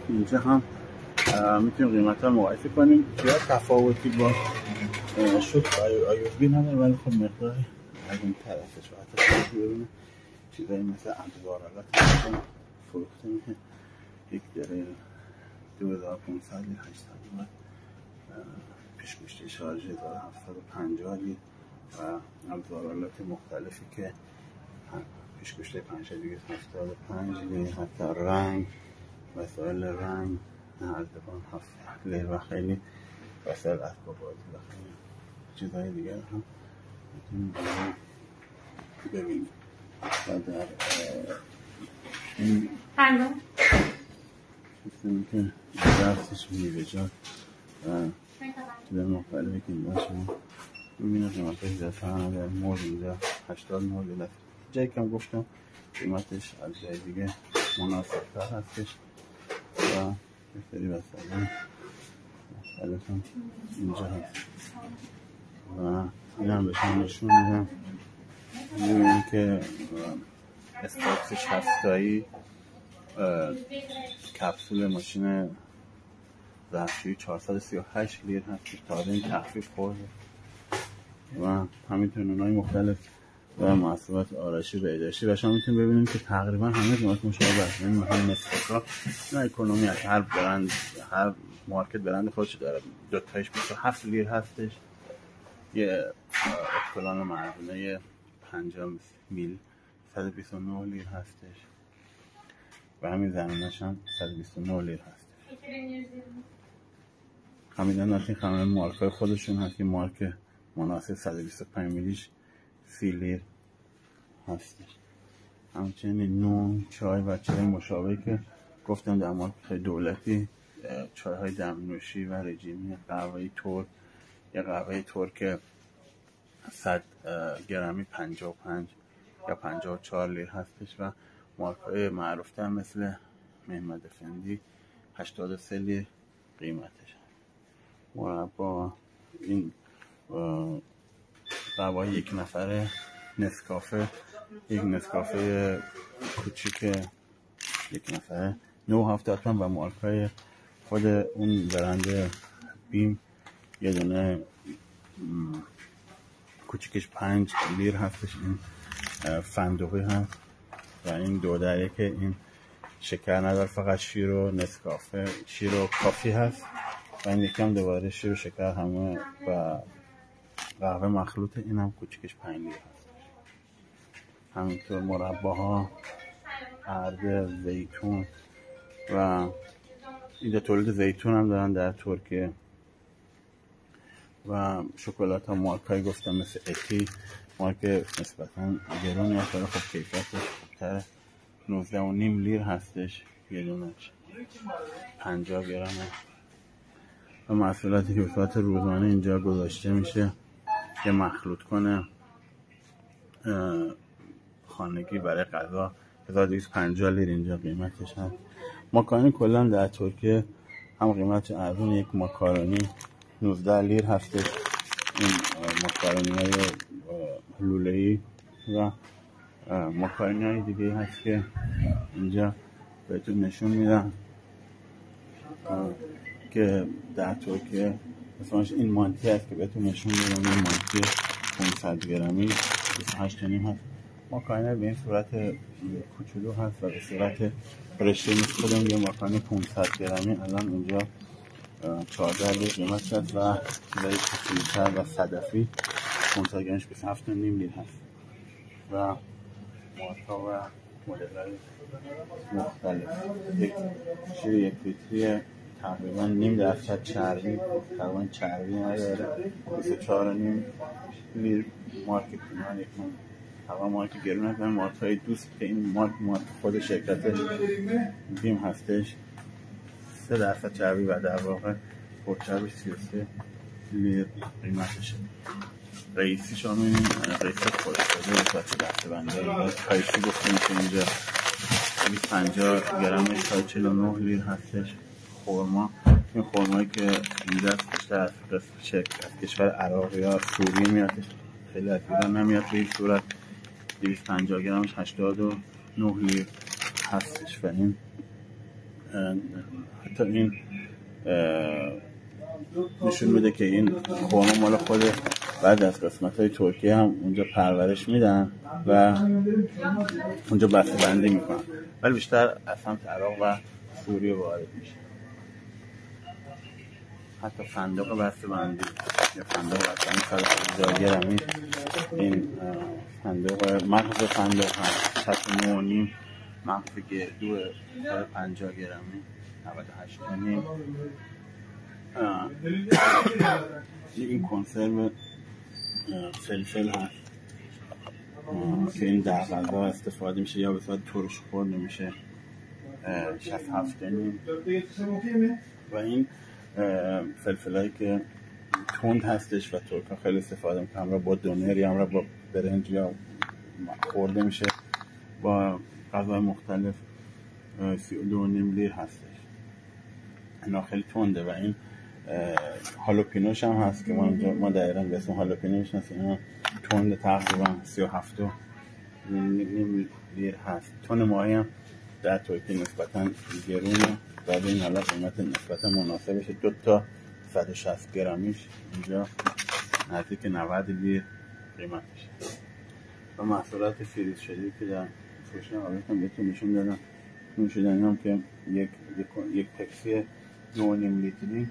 اینجا هم میتونیم قیمت ها مقایسه کنیم. زیاد تفاوتی با شوک و آیوسبی نداره، ولی خب مقداری از این طرفش و حتی شما ببینید چیزایی مثل انتظارالات فروخته میشه. یک دره 2500 لیر 800 لیر، پیشگوشت شارژ 1750 لیر و انتظارالات مختلفی که پیشگوشت 5275 لیر، حتی رنگ، وسایل رنگ نردبان 7 لیر و خیلی وسایل اسباب بازی و خیلی چیزهای دیگر هم میتونید ببینید. و در این سیستمی که درستش میوه‌جات و چیزهای مختلفی که اینجا شما میبینید قیمتش در سهن در مول اینجا 89 لیر. جایی که هم گفتم قیمتش از جای دیگه مناسب‌تر هستش و یه سری وسایل مختلف هم اینجا هست و این هم بهشون نشون میدم. میبینیم که استاکسش هفتایی کپسول ماشین ظرفشویی 438 لیر هست، تازه این تخفیف خورده و همینطور اونهای مختلف و محصولات آرایشی بهداشتی و شما میتونید ببینید که تقریبا همه قیمت مشابه است. این مثلا نسبتا نه اکونومی است، هر برند هر مارکت برند خودش داره. دو تایش 27 لیر هستش، یه اتکلان مردونه 50 میل 129 لیر هستش و همین زمینش هم 129 لیر هستش. همین ناتین همه مارکای خودشون هست که مارک مناسب 125 میلیش 30 لیر هستش. همچنین نون، چای و چای مشابهی که گفتم در مارک دولتی، چای های دمنوشی و رژیمی، قهوه ترک، یه قهوه ترک 100 گرمی 55 یا 54 لیر هستش و مارک های معروفتر مثل محمد افندی 83 لیر قیمتش. مربا این قهوه یک نفره نسکافه، یک نسکافه کوچیک یک نفره 9.70 تومن و مارکای خود اون برند بیم یه دونه کوچیکش 5 لیر هستش. این فندقی هست و این 2 که این شکر نداره، فقط شیر و نسکافه، شیر و کافی هست و این یکم دوباره شیر و شکر همه و قهوه مخلوط، این هم کوچیکش 5 لیر هست. همینطور مرباها، ارد زیتون و اینجا تولید زیتون هم دارن در ترکیه و شکلات ها مارکایی گفتم مثل اتی، مارک نسبتا گرونی هست ولی خب کیفیتش خوبتره. 19.5 لیر هستش یه دونش، 50 گرمه و محصولاتی که به صورت روزانه اینجا گذاشته میشه که مخلوط کنه خانگی برای غذا. 1250 لیر اینجا قیمتش هست. ماکارونی کلا در ترکیه هم قیمت ارزون، یک ماکارونی 19 لیر هستش. این ماکارونی های لوله‌ای و ماکارونی های دیگه هست که اینجا بهتون نشون میدم که در ترکیه مثلا این مانتی هست که بهتون نشون میدم. این مانتی 500 گرمی 28 نیم هست. ماکارونی به این صورت کوچولو هست و به صورت رشته نیست. خودم یه ماکارونی 500 گرمی الان اینجا 14 لیر قیمت هست و چیزایی کوچولوتر و صدفی 500 گرمش 27 نیم لیر هست و مارکا و مدل‌های مختلف. یک شیر 1 لیتری تقریبا 0.5% چربی، تقریبا چربی نداره، 24 نیم لیر مارک کنان یکم تقریبا مارک گرون هست. مارکای دوست که این مارک خود شرکت بیم هستش 3% چربی و در واقع پرچربی 33 لیر قیمتشه. رئیسی شما می‌بینید رئیس خودشده واسه دسته‌بندی کایسی گفته میشه اینجا 250 گرمش تا 49 لیر هستش. خرما، این خرمایی که اینجا بیشتر از کشور عراق یا سوریه میادش، خیلی از ایران نمیاد به این صورت. 250 گرمش 89 لیر هستش و این حتی این نشون میده که این خرما مال خود بعد از قسمت‌های ترکیه هم اونجا پرورش میدن و اونجا بسته بندی میکنن، ولی بیشتر از سمت عراق و سوریه وارد میشه. حتی صندوق بسته بندی یا صندوق بسته بندی 150 گرمی، این صندوق مغز صندوق هست 69.5 مغز گردو 150 گرمی 98 نیم. این کنسرو فلفل هست که این در غذا استفاده میشه یا به صورت ترش خورده میشه 67 نیم. و این فلفل هایی که تند هستش و ترکا خیلی استفاده میکنن، همراه با دونر یا همراه با برنج یا خورده میشه با غذای مختلف 32 نیم لیر هستش. اینا خیلی تنده و این هالوپینوش هم هست که ما در ایران به اسم هالوپینو میشناسیم. اینا تند تقریبا 37 نیم لیر هست. تن ماهی هم در ترکیه نسبتا گرونه و به این حالت قیمت نسبتا مناسبشه. 2 تا 160 گرمیش اینجا نزدیک 90 لیر قیمتشه. و محصولات فریز شده که در فروشگاه آبیتون بهتون نشون دادم. نوشیدنی هم که یک پپسی 2.5 لیتری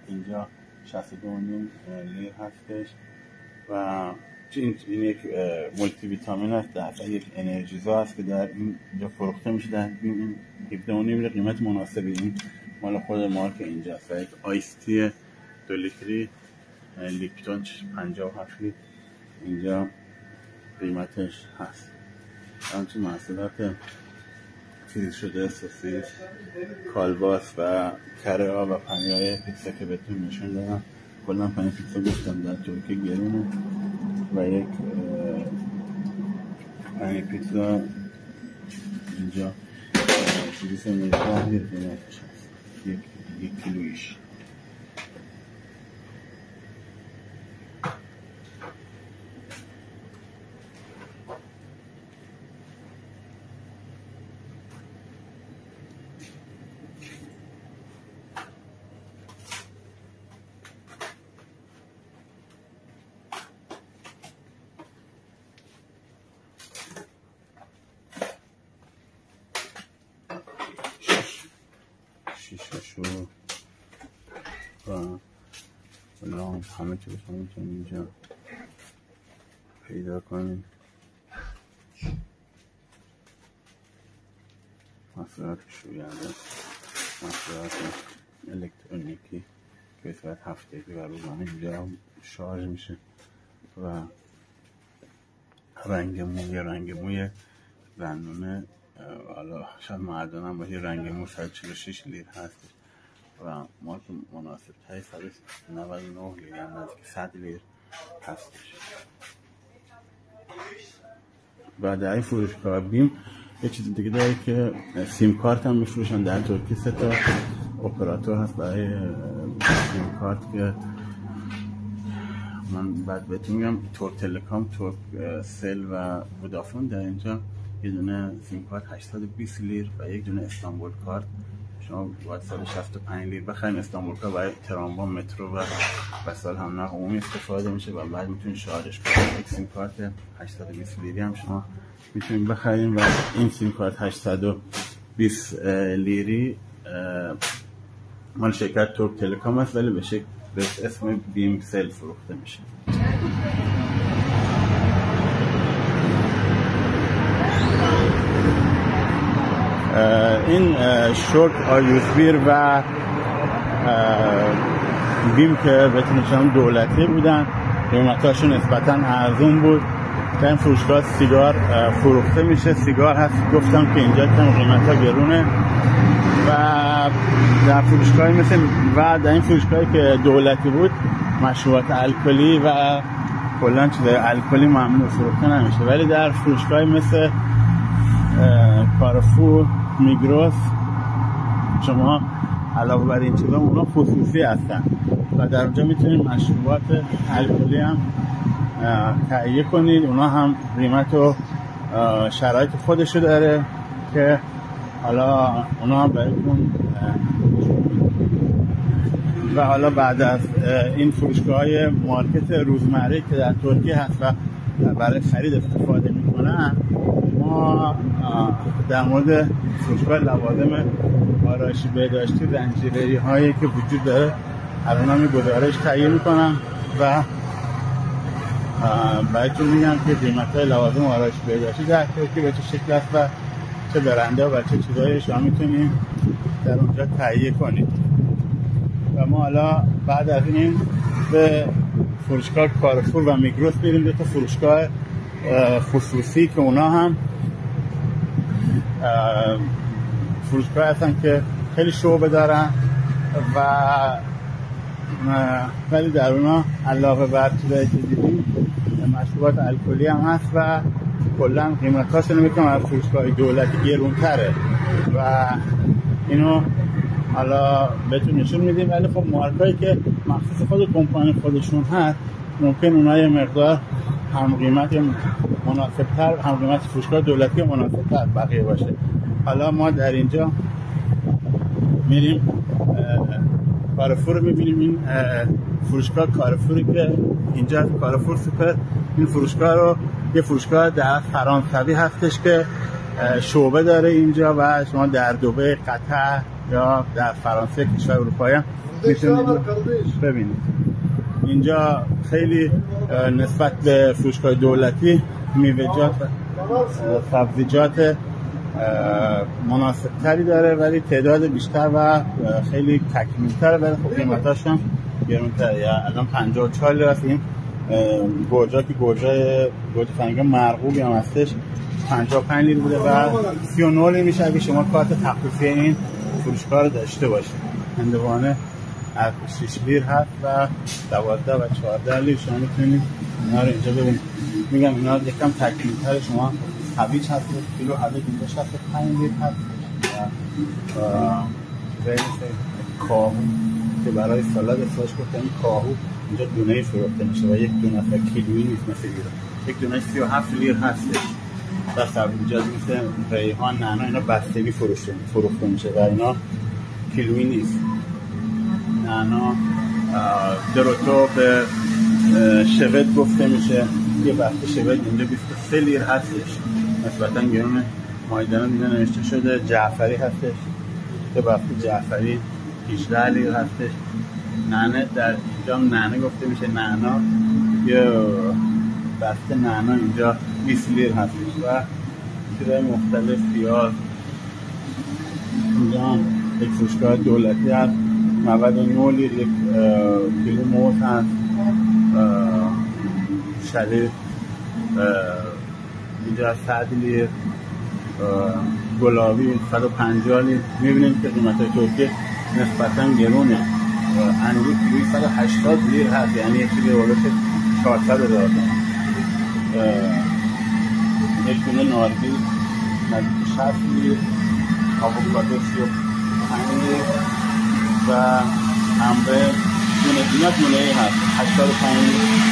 اینجا 62 نیم لیر هستش و این یک مولتی ویتامین هست، در اصل یک انرژیزا هست که در اینجا فروخته میشه. در این 17 نیم لیر قیمت مناسبی. این مال خود مارک اینجاست. و یک آیستی 2 لیتری لیپتون 57 لیتر اینجا قیمتش هست. همچنین محصولات فریز شده سوسیس، کالباس و کره ها و پنیرهای پیتزا که بهتون نشون دادم. کلا پنیر پیتزا گفتم در ترکیه گرونه و یک پنیر پیتزا اینجا 219 لیر قیمتش هست. یک 1 کیلویش. شیشه‌شو و الان همه چیز رو میتونیم اینجا پیدا کنیم. محصولات شوینده، محصولات الکترونیکی که به صورت هفتگی و روزانه اینجا شارژ میشه و رنگ موی زنونه، حالا شاید معدن هم باشه، رنگ مو 146 لیر هستش و مارک مناسب تایی 199 لیر، هم نزدیک 100 لیر هستش. و در این فروشگاه بیم یه چیز دیگه داره که سیم کارت هم میفروشن. در ترکیه 3 تا اپراتور هست برای سیم کارت که من بعد بهتون میگم. ترک تلکام، ترک سل و ودافون. در اینجا یه دونه سیم کارت 820 لیر و یک دونه استانبول کارت شما باید 165 لیر بخرین. استانبول کارت برای تراموا، مترو و وسایل هم نقل عمومی استفاده میشه و بعد میتونید شارژش کنید. یک سیم کارت 820 لیری هم شما میتونید بخرین و این سیم کارت 820 لیری مال شرکت ترک تلکام است ولی به اسم بیم سل فروخته میشه. این شوک آیوزبیر و بیم که بهتون دولتی بودن، قیمتاشون نسبتا ارزون بود. در این فروشگاه سیگار فروخته میشه. سیگار هست، گفتم که اینجا کم قیمتا گرونه و در فروشگاهی مثل و در این فروشگاهی که دولتی بود مشروبات الکلی و کلا چیزای الکلی ممنوع فروخته نمیشه، ولی در فروشگاهی مثل کارفور، میگروس شما علاوه بر این چیزا اونا خصوصی هستن و در اونجا میتونید مشروبات الکلی هم تهیه کنید. اونا هم قیمت و شرایط خودشو داره که حالا اونا هم براتون. و حالا بعد از این فروشگاه‌های مارکت روزمره که در ترکیه هست و برای خرید استفاده میکنن، ما در مورد فروشگاه لوازم آرایشی بهداشتی زنجیره‌ای هایی که وجود داره الان هم گزارش تهیه میکنم و بهتون میگم که قیمت‌های لوازم آرایشی بهداشتی در ترکیه به چه شکل است و چه برنده و چه چیزایی شما میتونید در اونجا تهیه کنید. و ما حالا بعد از این به فروشگاه کارفور و میگروس میریم. 2 تا فروشگاه خصوصی که اونا هم فروشگاه هستن که خیلی شعبه دارن و ولی در اونا علاوه بر چیزایی که دیدیم مشروبات الکلی هم هست و کلا قیمتاشون میگم از فروشگاه دولتی گرونتره و اینو حالا بهتون نشون میدیم. ولی خب مارکایی که مخصوص خود کمپانی خودشون هست ممکن اونها یه مقدار هم قیمت مناسب‌تر، هم قیمت فروشگاه دولتی مناسب‌تر بقیه باشه. حالا ما در اینجا میریم کارفور رو میبینیم. این فروشگاه کارفوری که اینجا کارفور سوپر، این فروشگاه رو یه فروشگاه در فرانسوی هستش که شعبه داره اینجا و شما در دبی، قطر یا در فرانسه، کشور اروپایی هم میتونید ببینید. اینجا خیلی نسبت به فروشگاه دولتی میوه‌جات و سبزیجات مناسب تری داره ولی تعداد بیشتر و خیلی تکمیل تره ولی خب قیمتاش هم گرونتره. یا الان 54 لیر است. این گوجه که گوجه فرنگی مرغوبی هم هستش 55 لیر بوده و 39 لیر میشه اگه شما کارت تخفیفی این فروشگاه رو داشته باشید. هندوانه از 6 لیر هست و 12 و 14 لیر شما میتونید اینا رو اینجا ببینید. میگم اینا یکم تکمیل تره. شما هویج هست، کیلو هویج اینجا 5 لیر هست و خیلی کاهو که برای سالاد استفاده گفتم. این کاهو اینجا دونه‌ای فروخته میشه و یک دونه کیلویی نیست مثل ایران. یک دونه 37 لیر هستش. و سبزیجات مثل ریحان، نعنا اینا بستگی فروخته میشه و اینا کیلویی نیست. نعنا دروتو به شوت گفته میشه. یه بسته شوت اینجا 23 لیر هستش، نسبتا گرونه. مایدان اینجا نوشته شده. جعفری هستش، یه بسته جعفری 18 لیر هستش. نعنا در اینجا نعنا گفته میشه. نعنا یه بسته نعنا اینجا 20 لیر هستش و چیزهای مختلف. پیاز اینجا یک فروشگاه دولتی هست، 99 لیر یک کیلو موز هست. شلیق اینجا 100 لیر. گلابی 150 لیر. میبینیم که قیمت‌های ترکیه نسبتاً گرونه. انگور کیلویی 180 لیر هست، یعنی یک کیلو اولش 400 هزار تومان. یک دونه نارگیل نزدیک 60 لیر. آووکادو 35 لیر و انبه اینا دونه‌ای هست 85 لیر.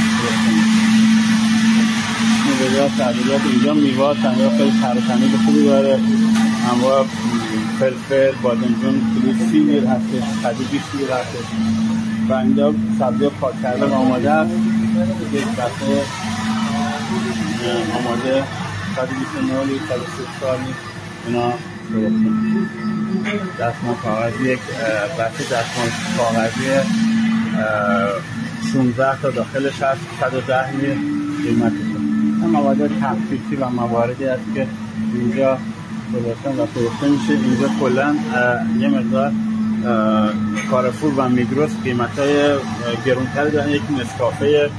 میوه‌جات سبزیجات اینجا میوه تنها خیلی ترکمی خوبی داره. انواع فلفل، بادمجون کیلو 30 لیر هستش، کدو 20 لیر هستش و اینجا سبزی پاک کرده و آماده است. یک بسته آماده 129 لیر، 130 لیر اینا فروخته. دستمال کاغذی یک بسته دستمال کاغذی 16 تا داخلش هست، 110 لیر قیمتشه. مواد تخفیفی و مواردی است که اینجا گذاشتن و فروخته میشه. اینجا کلا یه مقدار کارفور و میگروس قیمتای گرونتری دارن. یک نسکافه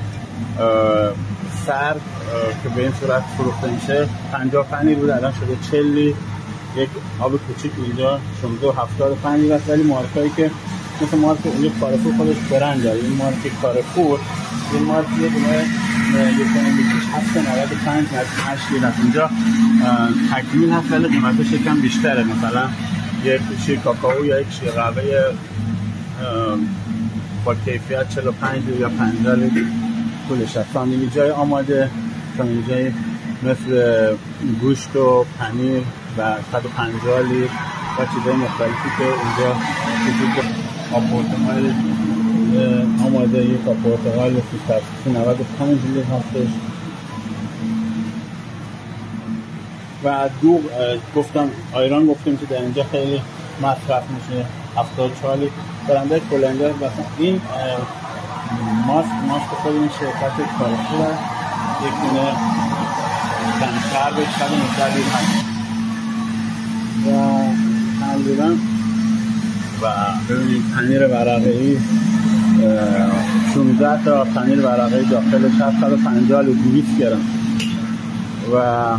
سرد که به این صورت فروخته میشه 55 لیر بود، الان شده 40 لیر. یک آب کوچیک اینجا 75 لیر است. ولی مارکایی که مثل مارک اون کارفور خودش برند داره. این مارک کارفور، این مارک یه دونه یکونومیکش 795 تا 8 لیر است. اینجا تکمیل هست ولی قیمتش یکم بیشتره. مثلا یک شیر کاکائو یا یک شیر قهوه با کیفیت 45 لیر یا 50 لیر پولش هست. ساندویچ‌های آماده، ساندویچ‌های مثل گوشت و پنیر و 150 لیر و چیزهای مختلفی که اینجا وجود داره. آپورتمال آماده یک آپورتمال 395 لیر هستش و دوغ گفتم آیران گفتیم که در اینجا خیلی مصرف میشه 74 لیر. برنده کلنجر مثلا این ماسک خود این شرکت کارفور است. یک دونه کمتر به 190 لیر هست و تقریبا و ببینید پنیر ورقه‌ای 16 تا پنیر ورقه‌ای داخلش هست 150 لیر 200 گرم و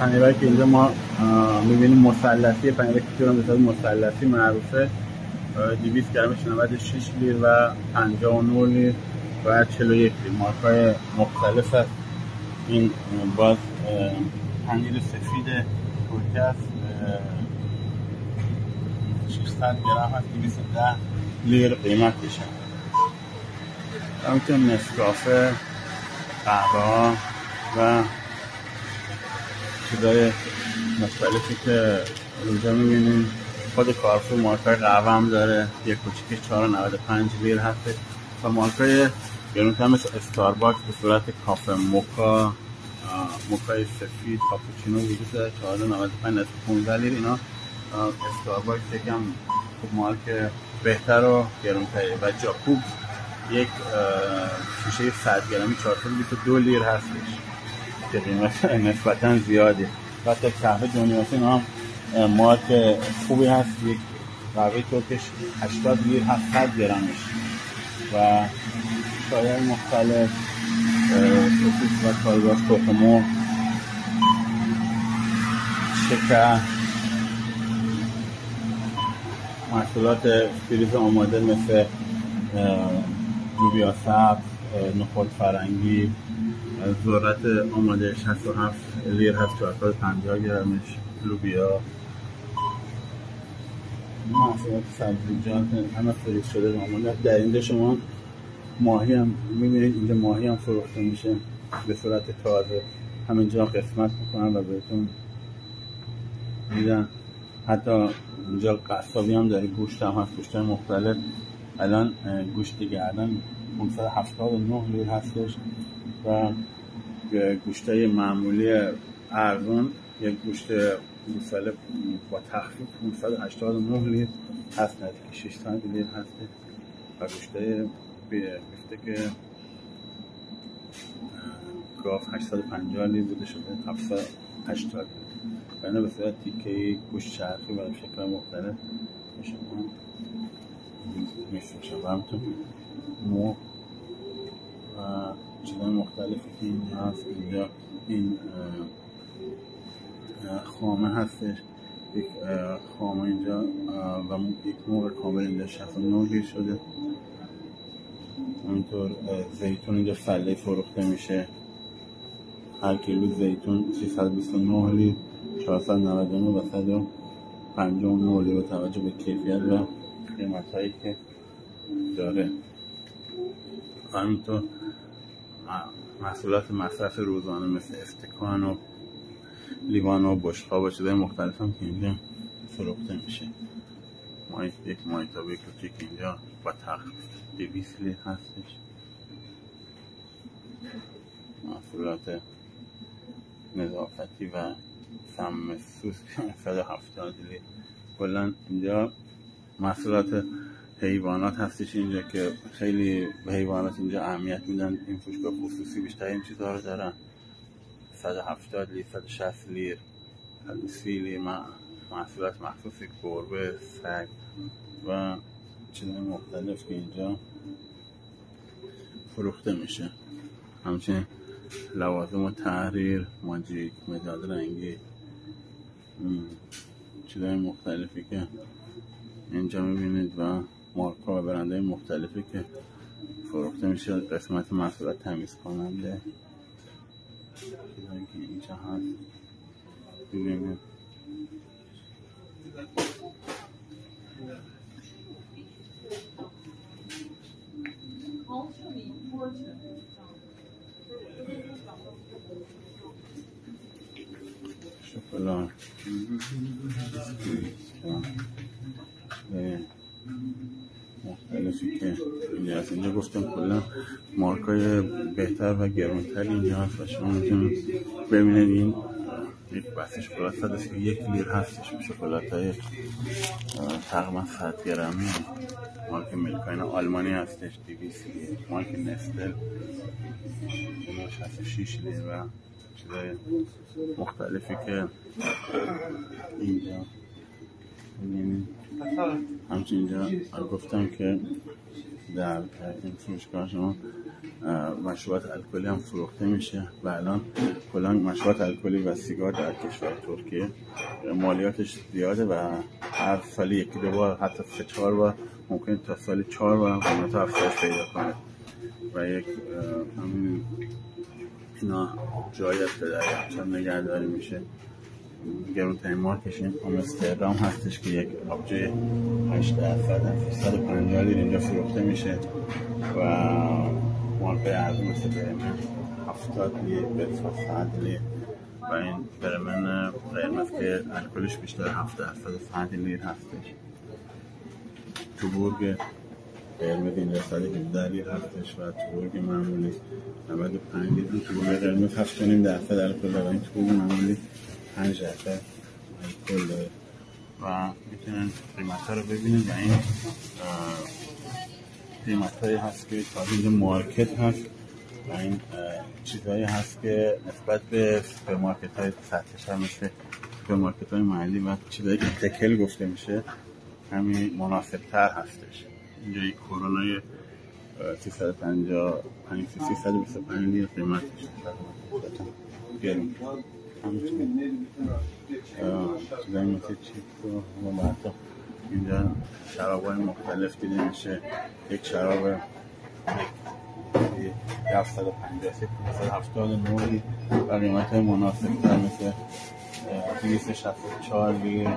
پنیرایی که اینجا ما می‌بینیم مثلثی، پنیر که به صورت مثلثی معروفه 200 گرمش 96 لیر و 59 لیر و 41 لیر. مارک‌های مختلف است. این باز پنیر سفید ترکی است 600 گرم هست 210 لیر قیمتش. همینطور نسکافه، قهوه و چیزای مختلفی که اینجا می‌بینیم. خود کارفور مارکای قهوه هم داره، یک کوچیک 495 لیر هست و مارکای گرونتر مثل استارباکس به صورت کافه موکا، موکای سفید، کاپوچینو وجود داره 495 از 15 لیر. اینا استارباکس یکم مارک بهتر و گرونتری و جاکوب یک شیشه 100 گرمی 422 لیر هستش که قیمت نسبتا زیاده. و تا قهوه دنیاسی اینا هم مارک خوبی هست. یک قهوه ترکش 80 لیر هست 100 گرمش و چای‌های مختلف سوسیس و کالباس، تخم‌مرغ، شکر، محصولات فریز آماده مثل لوبیا سبز، نخود فرنگی، ذرت آماده 67 لیر هست 450 گرمش. لوبیا محصولات سبزیجات همه فریز شده معمولا. در اینجا شما ماهی هم میبینید، اینجا ماهی هم فروخته میشه به صورت تازه، همینجا قسمت میکنن و بهتون میدن. حتی اینجا قصابی هم داره، گوشت هم هست، گوشت مختلف. الان گوشت گردن 579 لیر هستش و گوشتای معمولی ارزون یک گوشت گوساله با تخفیف 589 لیر هست، نزدیک 600 لیر هست و گوشتای بیفتک گاف 850 لیر بوده شده 780 لیر. بنا به صورت تیکه‌ای گوشت چرخی و شکل مختلف شما میفروشن و همینطور مرغ و چیزهای مختلفی که اینجا هست. اینجا این خامه هستش، یک خامه اینجا و یک مرغ کامل اینجا 69 لیر شده. همینطور زیتون اینجا فله فروخته میشه، هر کیلو زیتون 329 لیر، 499 و 159 لیر با توجه به کیفیت و قیمت هایی که داره. همینطور محصولات مصرف روزانه مثل استکان و لیوان و بشقاب و چیزهای مختلف هم که اینجا فروخته میشه. یک مایتابه کوچیک اینجا با تخفیف 200 لیر هستش. محصولات نظافتی و سم سوس 170 لیر. کلا اینجا محصولات حیوانات هستش اینجا که خیلی به حیوانات اینجا اهمیت میدن. این فروشگاه خصوصی بیشتر این چیزها رو دارن. 170 لیر، 160 لیر، 130 لیر محصولات مخصوصی گربه، سگ و چیزهای مختلف که اینجا فروخته میشه. همچنین لوازم و تحریر، ماجیک، مداد رنگی، چیزهای مختلفی که اینجا میبینید و مارکا و برندهای مختلفی که فروخته میشه. قسمت محصولات تمیز کننده چیزهایی که اینجا هست ببینید. شکلات مختلفی که اینجا هست. اینجا گفتم کلا مارکای بهتر و گرانتر اینجا هست و شما میتونید ببینید. این یک بسته شکلات 131 لیر هستش. شکلات های تقریبا 100 گرمی مارک میلکاین آلمانی هستش. 200 لیر. مارک نستل 66 لیر و چیزای مختلفی که اینجا میبینید. همچنین اینجا گفتم که در این فروشگاه شما مشروبات الکلی هم فروخته میشه و الان کلا مشروبات الکلی و سیگار در کشور ترکیه مالیاتش زیاده و هر سال یکی دو بار حتی 3-4 بار ممکن تا سال 4 بار قیمت افزایش پیدا کنه و یک همین اینا جایی است که در همچنان نگهداری میشه. گرونترین مارکش این آمستردام هستش که یک آبجوی 8% 150 لیر اینجا فروخته میشه و مارکای ارزون مثل برمن 70 لیر، بلفاس 100 لیر و این برمن قرمز که الکلش بیشتر 7% 100 لیر هستش. توبورگ قرمز اینجا 117 لیر هستش و توبورگ معمولی 95 لیر. این توبورگ قرمز 7.5% الکل داره. این توبورگ معمولی 5% الکل داره و میتونن قیمت ها رو ببینید و این قیمت هایی هست که تازه اینجا مارکت هست و این چیزهایی هست که نسبت به سوپرمارکت های سطحش هم مثل سوپرمارکت های محلی و چیزهایی که تکل گفته میشه همین مناسب تر هستش. اینجا یک کرونای 325 لیر قیمتش گرون. چیزایی مثل چیپ و حتی اینجا شراب های مختلف دیده میشه. یک شراب 750 و قیمت های مناسب تر مثل 264 لیر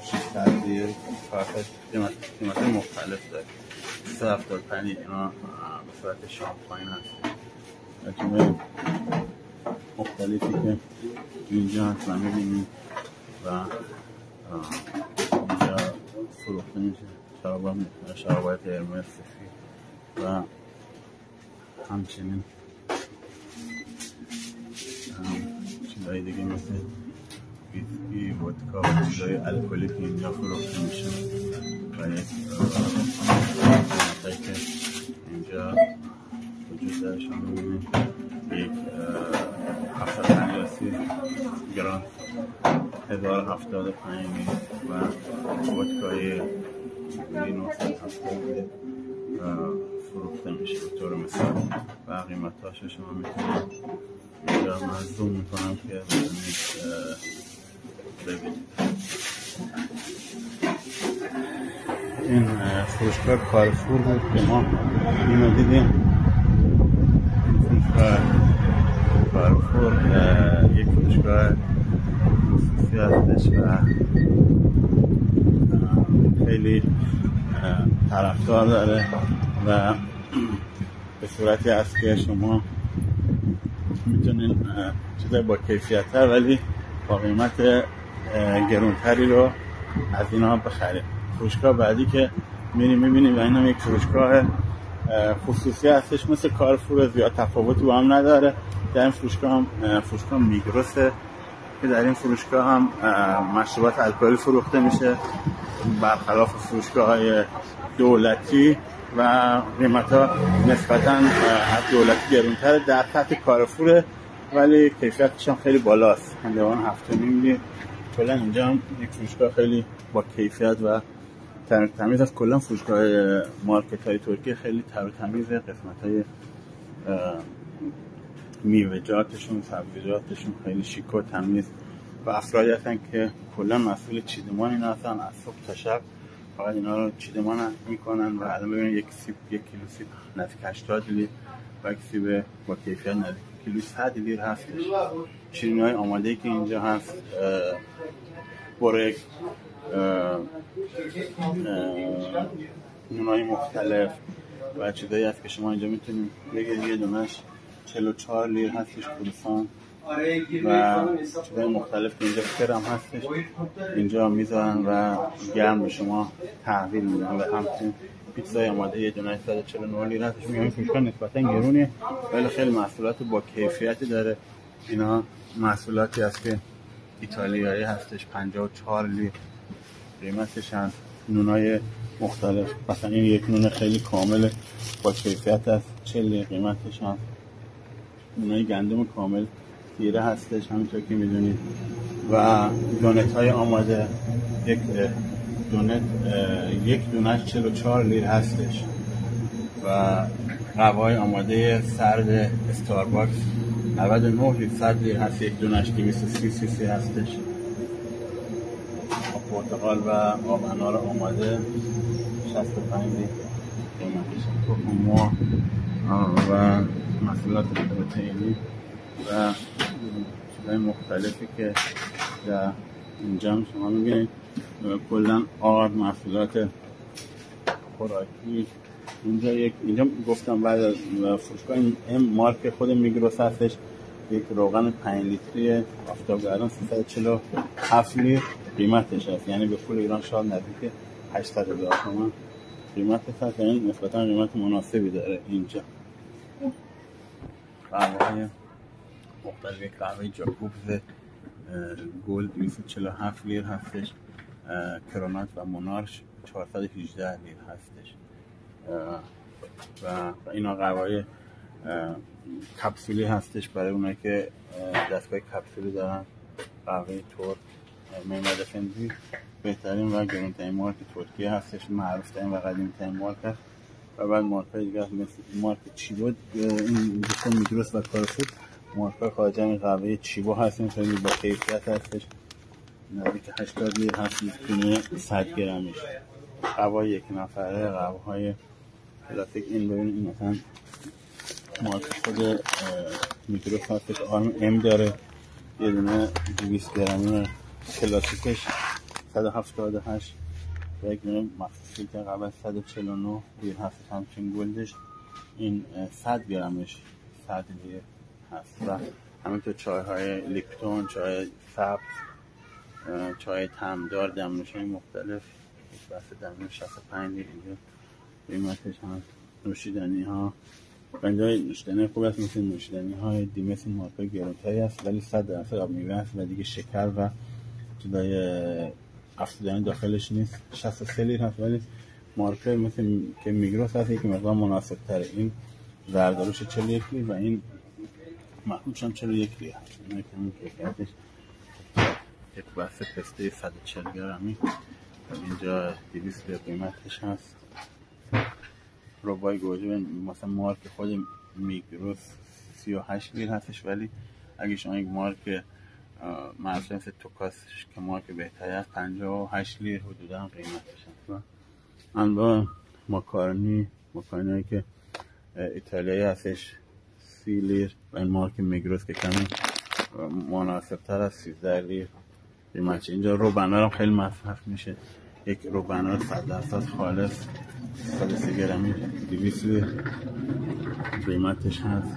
600 لیر کارتش قیمت مختلف داره. 375 اینا به صورت شامپاین هست. جمعه مختلفی که اینجا هست و میبینید و اینجا فروخته میشه. شرابات قرمز، سفید و همچنین چیزهای دیگه مثل ویسکی، ودکا و چیزهای الکلی که اینجا فروخته میشه و یک قیمتایی که اینجا وجود دارشان میبینید. یک 750 گران 1075 و ودکای 970 فروخته میشه به طور مثال و قیمتاش شما میتونید اینجا مظلوم میکنم که بتونید ببینید. این فروشگاه کارفور بود که ما اینو دیدیم. این فروشگاه کارفور یک فروشگاه خصوصی هستش و خیلی طرفدار داره و به صورتی هست که شما میتونین چیزای با کیفیت تر ولی با قیمت گرونتری رو از اینا بخرید. فروشگاه بعدی که میریم میبینیم و این هم یک فروشگاه خصوصی هستش، مثل کارفور زیاد تفاوتی با هم نداره. در این فروشگاه هم فروشگاه میگروسه که در این فروشگاه هم مشروبات الکلی فروخته میشه برخلاف فروشگاه‌های دولتی و قیمت‌ها نسبتاً از دولتی گرون‌تر در سطح کارفوره ولی کیفیتش هم خیلی بالاست. هندوان 7.5 لیر. کلا اینجا هم یک فروشگاه خیلی با کیفیت و تمیز است. کلا فروشگاه مارکت‌های ترکیه خیلی تر و تمیزه. قسمت‌های میوه‌جاتشون، سبزیجاتشون خیلی شیک و تمیز و افرادی هستن که کلا مسئول چیدمان اینا هستن. از صبح تا شب فقط اینا رو چیدمان میکنن و الان ببینید یک کیلو سیب نزدیک 80 لیر و یک سیب با کیفیت نزدیک کیلو 100 لیر هستش. شیرینی‌های آماده‌ای که اینجا هست، برک، نونای مختلف و چیزایی هست که شما اینجا میتونید بگیرید. یه دونش 44 لیر هستش کروسان و چیزای مختلف که اینجا کرم هستش اینجا میذارن و گرم به شما تحویل میدن و همچنین پیتزای آماده یه دونه 149 لیر هستش. میگم این فروشگاه نسبتا گرونه ولی خیلی محصولات با کیفیتی داره. اینا محصولاتی هست که ایتالیایی هستش. 54 لیر قیمتش هست. نونای مختلف مثلا این یک نون خیلی کامل با کیفیت هست 40 لیر قیمتش هست. نونای گندم کامل تیره هستش همینطور که میدونید و دونت های آماده یک دونش 44 لیر هستش و قهوه‌های آماده سرد استارباکس 99 لیر 100 لیر هست. یک دونش 230 سی سی هستش. پرتقال و آب انار آماده 65 لیر قیمتش. تخم مرغ و محصولات پروتئینی و چیزهای مختلفی که در اینجا شما میبینید. کلا آرد محصولات خوراکی اینجا گفتم بعد از فروشگاه این مارک خود میگروس هستش. یک روغن 5 لیتری آفتابگردان 347 لیر قیمتش هست، یعنی به پول ایران شاید نزدیک 800,000 تومان قیمتش هست. یعنی نسبتا قیمت مناسبی داره. اینجا قهوه‌های مختلف، قهوه جاکوبز گلد 247 لیر هستش. کرونات و مونارش 418 لیر هستش و اینا قهوه کپسولی هستش برای اونایی که دستگاه کپسولی دارن. قهوه ترک محمد افندی بهترین و گرونترین مارک ترکیه هستش، معروف ترین و قدیمی ترین مارک هست. و بعد مارک های دیگه مثل مارک چیبو، این دوستان میگروس و کارفور مارک های خارجی همین قهوه چیبو هست. این خیلی با کیفیت هستش، نزدیک 80 لیر هست کنه 100 گرمیش. قهوه یک نفره، قهوه های کلاسیک. این ببینید این مثلا مارک خود میگروس هستش، آرم ام داره. یه دونه 200 گرمی کلاسیکش 178 و یک دونه مخصوص که قبل 149 روی هستش. همچنین گلدش این 100 گرمش 100 لیر هست و همینطور چای‌های لیپتون، چای سبز، چای تمدار، دمنوش‌های مختلف. یک بسته دمنوش 65 لیر اینجا قیمتش هست. نوشیدنی ها بنجای نوشیدنی خوب است، مثل نوشیدنی های دیمس مارکای گرونتری است ولی 100% آب میوه است و دیگه شکر و چیزای افزودنی داخلش نیست. 63 لیر هست ولی مارکای مثل که میگروس هست که مقدار مناسب تره. این زردالوش 41 لیر و این محبوبش هم 41 لیر هست. این که کیفیتش یک بسته پسته 140 گرمی اینجا 200 لیر قیمتش هست. ربای گوجه مثلا مارک خود میگروس 38 لیر هستش ولی اگه شما یک مارک معروف مثل توکاس که مارک بهتری است 58 لیر حدودا قیمتش هست. انواع ماکارونی هایی که ایتالیایی هستش 30 لیر و این مارک میگروس که کمی مناسب تر است 13 لیر قیمتش. اینجا روبنا هم خیلی مصرف میشه. یک روبنا 100% خالص 130 گرمی 200 لیر قیمتش هست.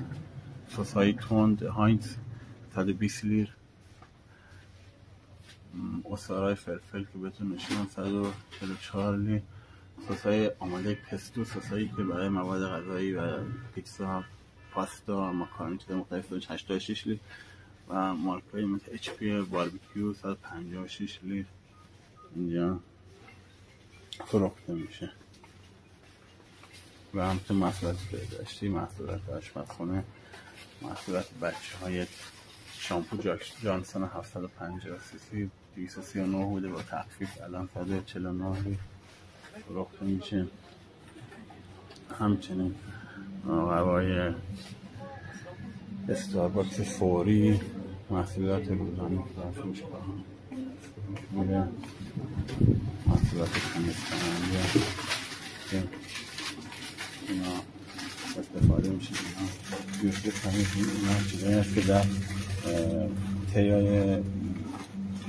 سس های تند هاینز 120 لیر. اسارای فلفل که بهتون نشون 144 لیر. سس های آماده پستو، سس هایی که برای مواد غذایی و پیتزا، پاستا، ماکارونی چیز مختلف 86 لیر و مارک های مثل اچ پی باربیکیو 156 لیر اینجا فروخته میشه. و همچنین محصولات بهداشتی، محصولات آشپزخونه، محصولات بچه های شامپو جانسون 750 سی سی 239 بوده با تخفیف الان 149 لیر فروخته میشه. همچنین هوای استارباکس فوری، محصولات روزانه فروخته میشه. محصولات کنستاننده که اینا استفاده میشه. یوسف اینا چیزایی هست که در تیای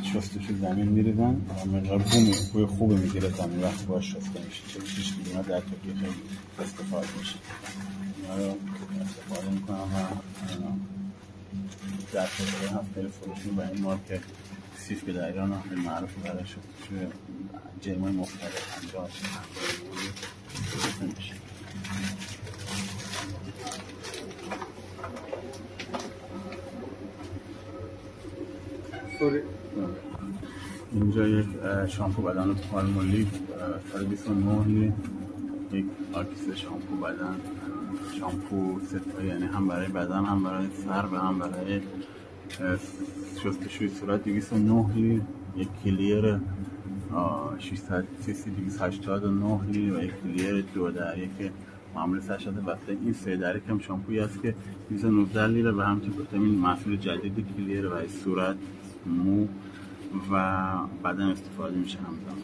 شستشو زمین میریزن و مقدار بوی خوبی میگیره زمین وقتی باش شسته میشه. 46 اینا در ترکیه خیلی استفاده میشه. اینا رو استفاده میکنم و در ترکیه هم خیلی فروشون و این مارک سیف که در ایران هم خیلی معروف برای شستشو جرمای مختلف انجام میشه. اینجا یک شامپو بدن پالمولیو 129 لیر. یک آکیس شامپو بدن، شامپو ستایی، یعنی هم برای بدن هم برای سر و هم برای شستشوی صورت 209 لیر. یک کلیر 600 سی سی 289 لیر و یک کلیر 2 دره که معمول سرشده وقته. این 3 دره کم شامپویی است که 219 لیر و همچنین گفتم این محصول جدید کلیر و صورت، مو و بدن استفاده میشه همزمان.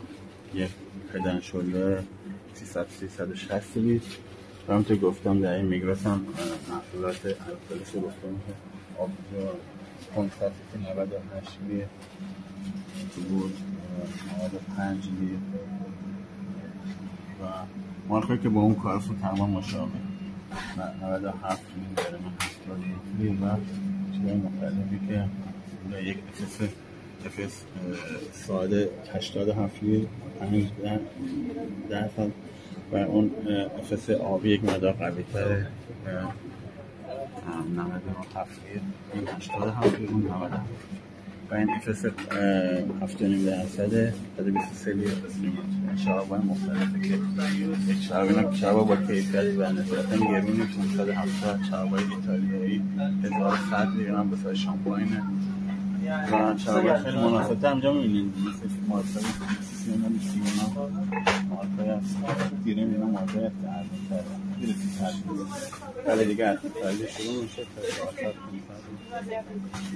یک هدن شولدر 360 لیر و همونطور گفتم در این میگروس هم محصولات الکلیس گفتم که آبجو 598 لیر بود 95 لیر و مارکایی که با اون کارفور تمام مشابه 97 لیر داره من 70 لیر و چیزای مختلفی که یک افس ساده 87 لیر 5% و اون افس آبی یک مقدار قوی تره 97 لیر. این 87 لیر اون 97 و این افس 7.5% 123 لیر. شراب‌های مختلفی که یک شراب با کیفیت و نسبتاً گرونه 570 شراب‌های ایتالیایی 1100 لیر هم به شامپاینه و شراب‌های خیلی مناسب‌تر اینجا می‌بینید مثل مارکای سیسیونا مارکای هست دیره می‌بینم مارکای هست ارزان‌تر دیره 300 ولی دیگه از ایتالیا شروع میشه تا 400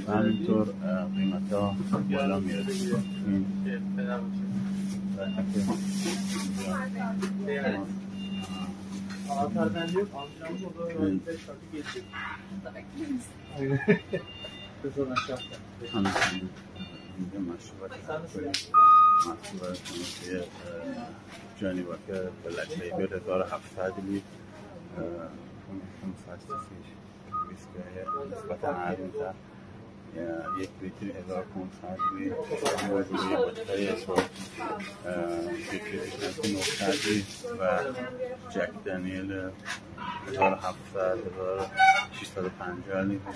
و همینطور قیمت‌ها بالا میرسه. محصول که جانی واکر بلک لیبل 1700 لیتر 500 سیسیش ویسکی نسبتا ارزان‌تر 1 لیتر 1500 لیتر موضوعی بطری اسم 1 لیتر 900 لیتر و جک دانیل 1700 1650 لیتر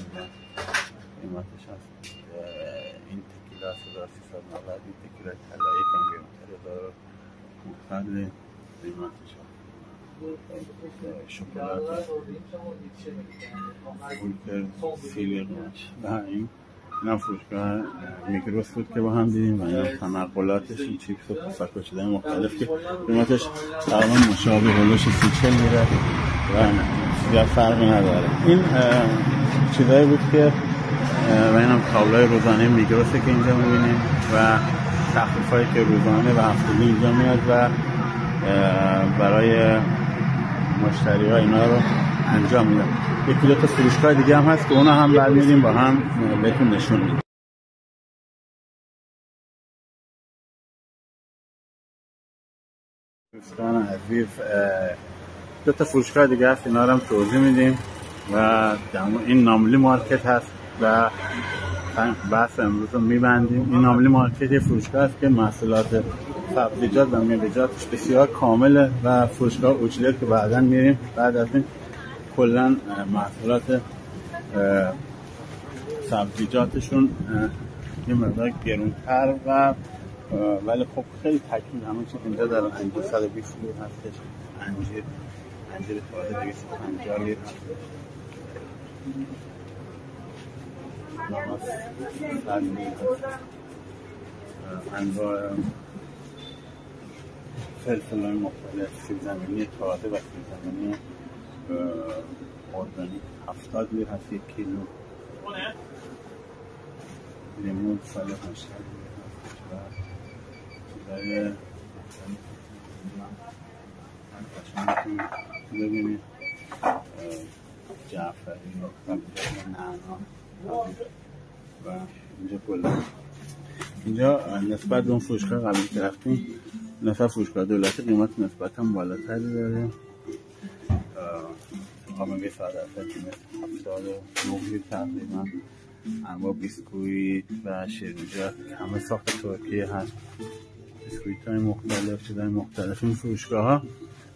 قیمتش هست. این تکیلا 1390 این تکیلا طلایی کم گرمتر 1500 لیتر قیمتش هست. شکلات فولکر سیلیرماش و این هم فروشگاه میکروس بود که با هم دیدیم و این تنقلاتش این چیپس و پسک و چیزهای مختلف که قیمتش تقریبا مشابه هلوش 30-40 لیره و زیاد فرقی نداره. این چیزهایی بود که و این هم تابلوهای روزانه میکروسه که اینجا میبینیم و تخفیف‌هایی که روزانه و هفتگی اینجا میاد و برای مشتری ها اینا رو انجام میدن. یکی دو تا فروشگاه دیگه هم هست که اونا هم بعد میدیم با هم بهتون نشون میدیم. دوستان عزیز دو تا فروشگاه دیگه هست اینا رو هم توضیح میدیم و این ناملی مارکت هست و بحث امروز رو میبندیم. این ناملی مارکت یه فروشگاه هست که محصولات سبزیجات و میوه‌جاتش بسیار کامله و فروشگاه اوچلت که بعداً میریم بعد از این کلاً محصولات سبزیجاتشون یه مقدار گرونتر و ولی خب خیلی تکمیل همون چیز اینجا دارن. انجیر 120 لیتر هستش، انجیر تازه 250 لیتر هستش، ناماس 100 لیتر هستش، انواع فلفل‌های مختلف، سیب زمینی تازه و سیب زمینی ارگانیک 70 لیتر هست 1 کیلو، لیمون 180 لیتر هست و چیزای قشنگی ببینید جعفری و نعنا و اینجا کلا اینجا نسبت به اون فروشگاه قبلی که رفتیم نسبت فروشگاه دولتی قیمت نسبتا بالاتری داره. آمگه ساده است که 79 تقریبا انواع بیسکویت و شیرینی‌جات همه ساخت ترکیه هست، بیسکویت های مختلف چیزهای مختلف. این فروشگاه ها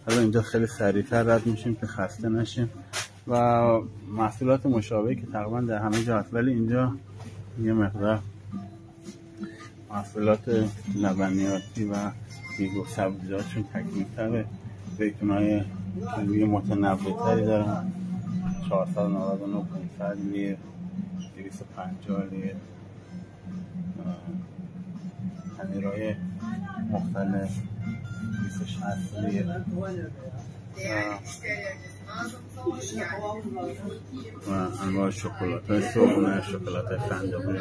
حالا اینجا خیلی سریعتر رد میشیم که خسته نشیم و محصولات مشابهی که تقریبا در همه جا هست ولی اینجا یه مقدار محصولات لبنیاتی و دیگه سبزیجاتشون تکمیل‌تره، زیتون‌های کیلویی متنوع‌تری دارن 499 500 لیتر 250 لیتر، پنیرهای مختلف 260 لیتر و انواع شکلات‌های سرخونه، شکلات‌های فندقی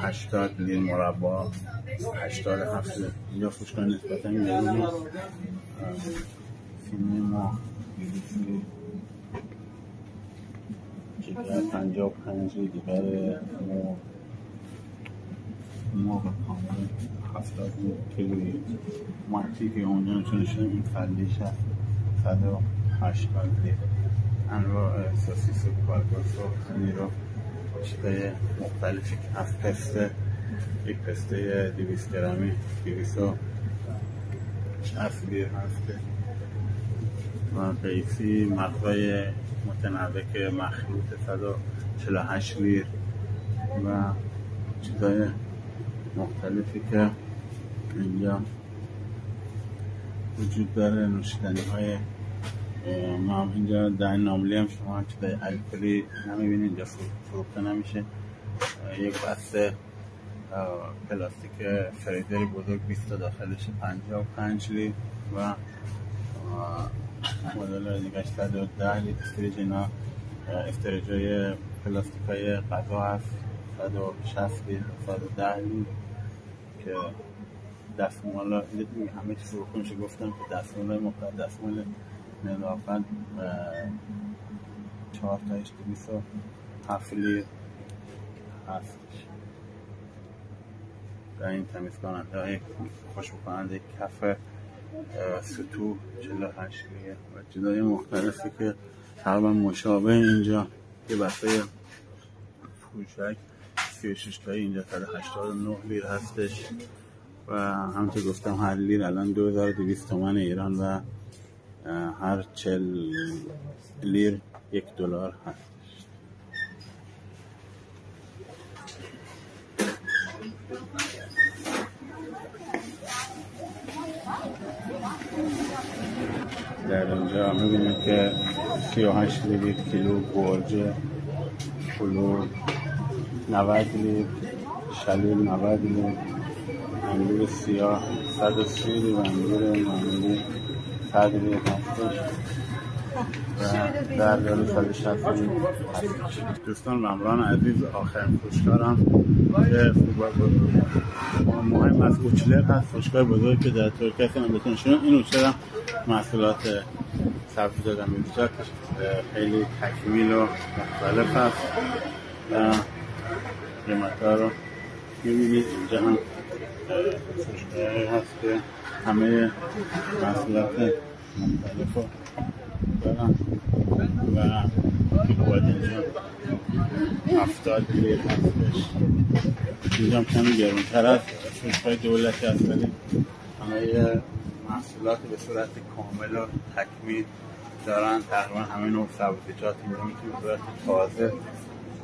80 لیتر مربا 87 لیتر. اینجا فروشگاه نسبتاً گرونه، سینه ما 200 لیتر، جگر 55 لیتر، جگر مرغ کامل 70 لیتر کیلویی، مارتی که اونجا نشون این فلیش هست 180 لیتر، انواع سوسیس و کالباس و نیرو چیزای مختلفی از پسته، یک پسته 200 گرمی 260 لیتر هست و قیسی مغزای متنوع که مخلوط 148 لیتر و چیزای مختلفی که اینجا وجود داره. نوشیدنی های ما اینجا در ناملی هم شما چیزای الکلی نمیبینید، اینجا فروخته نمیشه. یک بسته پلاستیک فریزری بزرگ 20 تا داخلش 55 لیتر و مدل دیگه 110 لیتر استریج. اینا استریجای پلاستیک های غذا هست 160 لیتر 110 لیتر که دستمال همه چیز فروخته میشه. گفتم که دستمال های مختلف، دستمال نظافت 4 تایش 207 لیتر هستش. و این تمیز کننده های خوشبو کننده کف سطوح 48 لیره و جدای مختلفی که تقریبا مشابه اینجا یه بسته پوشک 36 تایی اینجا 189 لیر هستش و همونطور گفتم هر لیر الان 2200 تومان ایران و هر 40 لیر $1 هست. در اینجا می‌بینید که 38 لیر کیلو گرجه، پلو 90 لیر، شلیل 90 لیر، انگور سیاه 130 لیر و انگور معمولی 100 لیر هستش و درگالی 160 لیر هستش. دوستان و همراهان عزیز، آخرین فروشگاهم که مهم از اوچلر هست، فروشگاه بزرگ که در ترکیه هستم. بهتون شدم این اوچلر هم محصولات سبزیجات و میوه‌جات خیلی تکمیل و مختلف هست و قیمت‌ها رو می‌بینید. اینجا هم فروشگاهی هست که همه محصولات مختلف رو دارن و باید اینجا 70 لیر هستش. اینجا هم کمی گرونتر از فروشگاه دولتی هست ولی همه محصولات به صورت کامل و تکمیل دارن. تقریبا همه نوع سبزیجات اینجا میتونید به صورت تازه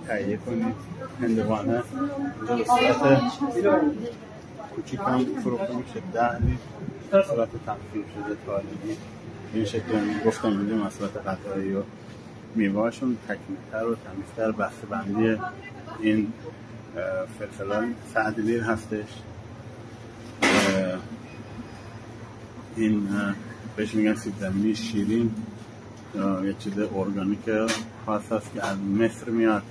تهیه کنید. هندوانه اینجا به صورت کوچیک هم فروخته میشه 10 لیر به صورت تمثیل شده تالگی. این شکل گفتم اینجا محصولات غذایی و میوه‌هاشون تکمیل‌تر و تمیزتر. بسته بندی این فلفل‌ها 100 لیر هستش. این بهش میگن سیب زمینی شیرین، یه چیز ارگانیک خاص هست که از مصر میاد.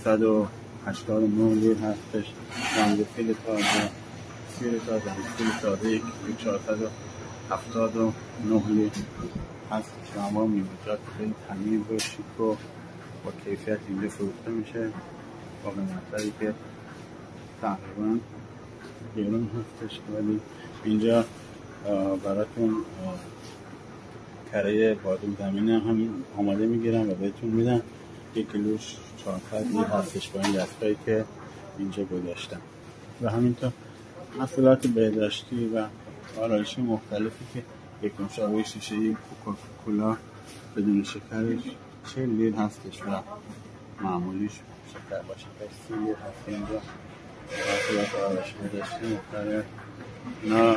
389 لیر هستش. زنجفیل تازه، سیر تازه، زنجفیل تازه 479 لیر هست. شما میوه‌جات خیلی تمیز و شیک و با کیفیت اینجا فروخته میشه با قیمت‌هایی که تقریبا گرون هستش ولی اینجا براتون کره بادام زمینه هم آماده میگیرن و بهتون میدن. 1 کیلوش 400 لیر هستش با این دستگاهی که اینجا گذاشتم و همینطور محصولات بهداشتی و آرایشی مختلفی که یک نوشابه شیشه کوکاکولا بدون شکرش 40 لیر هستش و معمولیش شکر با شکر 30 لیر هست. اینجا محصولات آرایشی بهداشتی مختلف اینا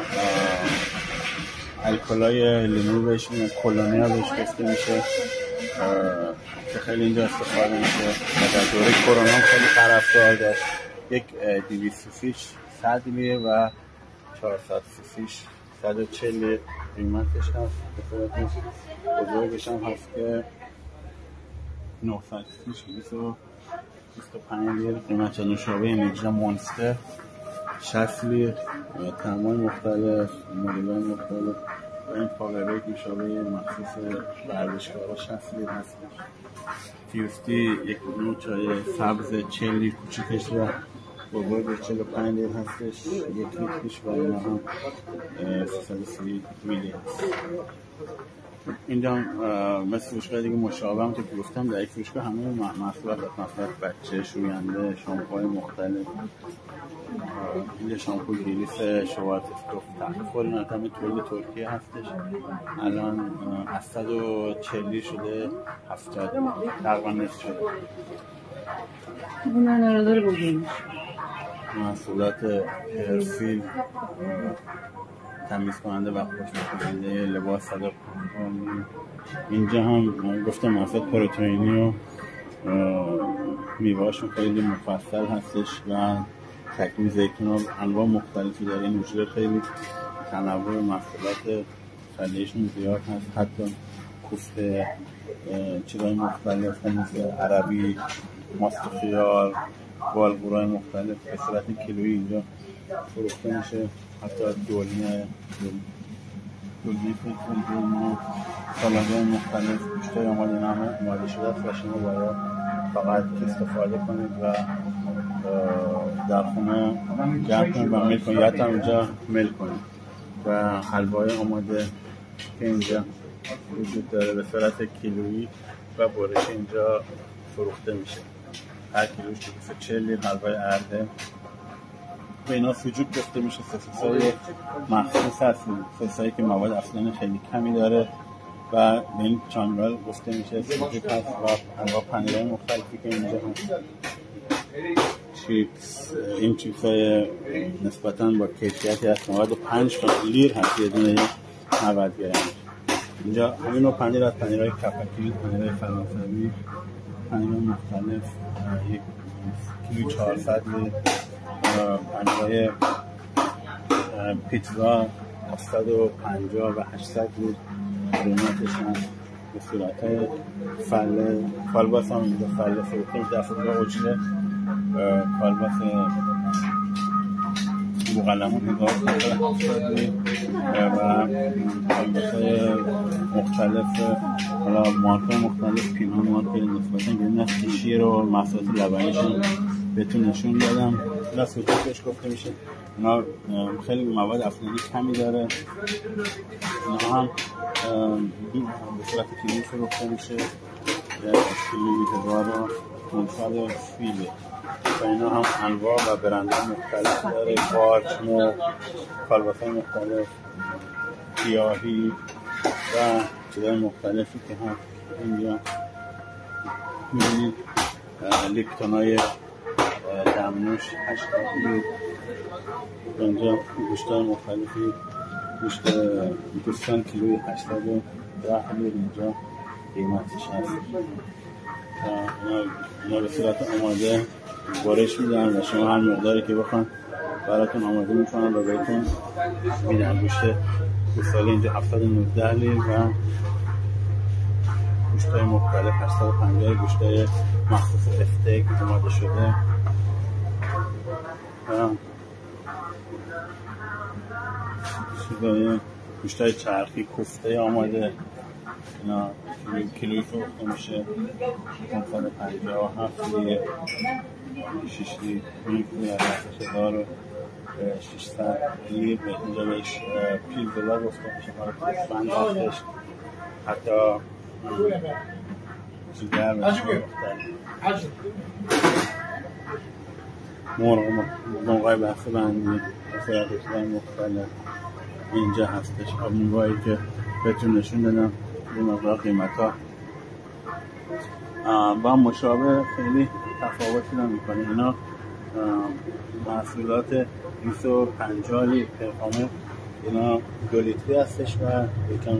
الکلای لیمو بهش میگن، کلونیا بهش گفته میشه که خیلی اینجا استفاده میشه و در دوره کرونا خیلی طرفدار داشت. یک 200 سیسیش 100 لیر و 400 سیسیش 140 لیر قیمتش هست. به صورت بزرگش هم هست که 900 سیسیش 25 لیر قیمت. نوشابه انرژی مونستر 60 لیر، طعم‌های مختلف، مدل‌های مختلف و این پاوربیک نوشابه مخصوص ورزشکارا 60 لیر هست. فیوستی یک نوع چای سبز 40 لیر کوچیکش و بزرگش 45 لیر هستش. یک لیترش و اینا هم 330 میلی هست. اینجا مثل فروشگاه دیگه مشابه هم که گفتم در یک فروشگاه همه محصولات بچه، شوینده، شامپوهای مختلف. اینجا شامپو گریس شوارت استوف تقریبا همه تولید ترکیه هستش. الان از 140 لیر شده 70 تقریبا نصف شده.
اون نرادار بودیم
محصولات هرفیل تمیز کننده و خوشمزه لباس 150. اینجا هم گفتم محصولات پروتئینی و میوه‌هاشون خیلی مفصل هستش و تکمیل زیتون و انواع مختلفی داره. این نوشابه خیلی تنوع محصولات خلیشون زیاد هست، حتی کوفته چیزهای مختلف مثل عربی، ماست خیار، بالغورای مختلف به صورت کیلویی اینجا فروخته میشه. حتی دولمه فلفل، سالادهای مختلف، گوشت‌های آماده شده است و شما باید فقط استفاده کنید و در خونه گرم کنید و میل کنید، یا تا اونجا میل کنید. و حلوای آماده که اینجا وجود داره به صورت کیلویی و برش اینجا فروخته میشه. هر کیلوش 240 لیتر حلوای ارده. به اینا سوجوک گفته میشه. سسای مخصوص هست، سسایی که مواد افزودنی خیلی کمی داره و به این چانگال گفته میشه سوجوک هست. و انواع پنیرهای مختلفی که اینجا هست. چیپس، این چیپس های نسبتاً با کیفیتی هست. 95 لیر هست یه دونه 90 گرم. اینجا همین نوع پنیر هست، پنیرهای کپکی، پنیرهای فرانسوی، پنیرهای مختلف، یک کیلو 400 لیتر، پنیرهای پیتزا 750 و 800 لیتر قیمتش هست. به صورت فله کالباس هم اینجا فله فروخته میشه. دفعه اجره کالباس بوقلمون 1570 لیتر و کالباس های مختلف، حالا مارکای مختلف، پینان مارک نسبتاً گرون است که شیر و محصولات لبنیشون بهتون نشون دادم. اینا سوجوکش گفته میشه. اینا خیلی مواد افزودنی کمی داره. اینا هم به صورت کیلویی فروخته میشه. کیلویی 1530 لیتر. و اینا هم انواع و برندهای مختلف داره. قارچ، مو، کالباس‌های مختلف، گیاهی و چیزهای مختلفی که هم اینجا می‌بینید. لیپتونای دمنوش 80 لیتر. اینجا گوشت‌های مختلفی، گوشت دوستان کیلوی 810 لیتر اینجا قیمتش هست. اینا به صورت آماده برش میدن و شما هر مقداری که بخوان براتون آماده میکنن و بهتون میدن. گوشت گوساله اینجا 719 لیتر و گوشت‌های مختلف 850 گوشت‌های مخصوص استیک آماده شده. چیزای گوشت‌های چرخی کوفته آماده، اینا کیلویی فروخته میشه. 557 لیتر 6 لیتر 1600 لیتر. اینجا بهش پیلزلا گفته میشه. فند هستش، حتی جگر بشه مرغای بسته بندی بسیار مختلف اینجا هستش. آب میوه‌ای که بهتون نشون دادم یه مقدار قیمت ها با مشابه خیلی تفاوتی نمی‌کنه. اینا محصولات 250 لیتر پیغامه، اینا 2 لیتری هستش و یکم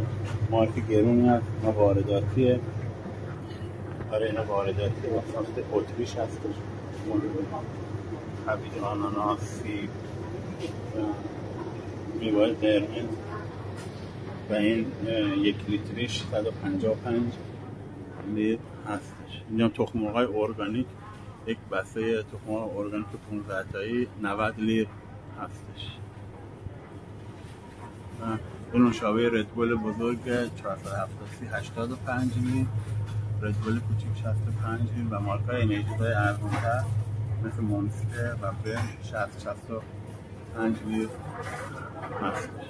مارک گرونی هست. اینا وارداتیه. برای اینا وارداتیه و ساخت اتریش هستش. حبیب آناناس، سیب، میوه قرمز و این 1 لیتریش 155 لیتر هستش. اینجا تخم مرغ‌های ارگانیک، یک بسته تخم مرغ ارگانیک 15 تایی 90 لیتر هستش. این نوشابه ردبول بزرگ 470 85 لیتر، ردبول کوچیک 65 لیتر و مارکای انرژی‌های ارزان‌تر مثل مونستر و برن 60-65 لیتر هستش.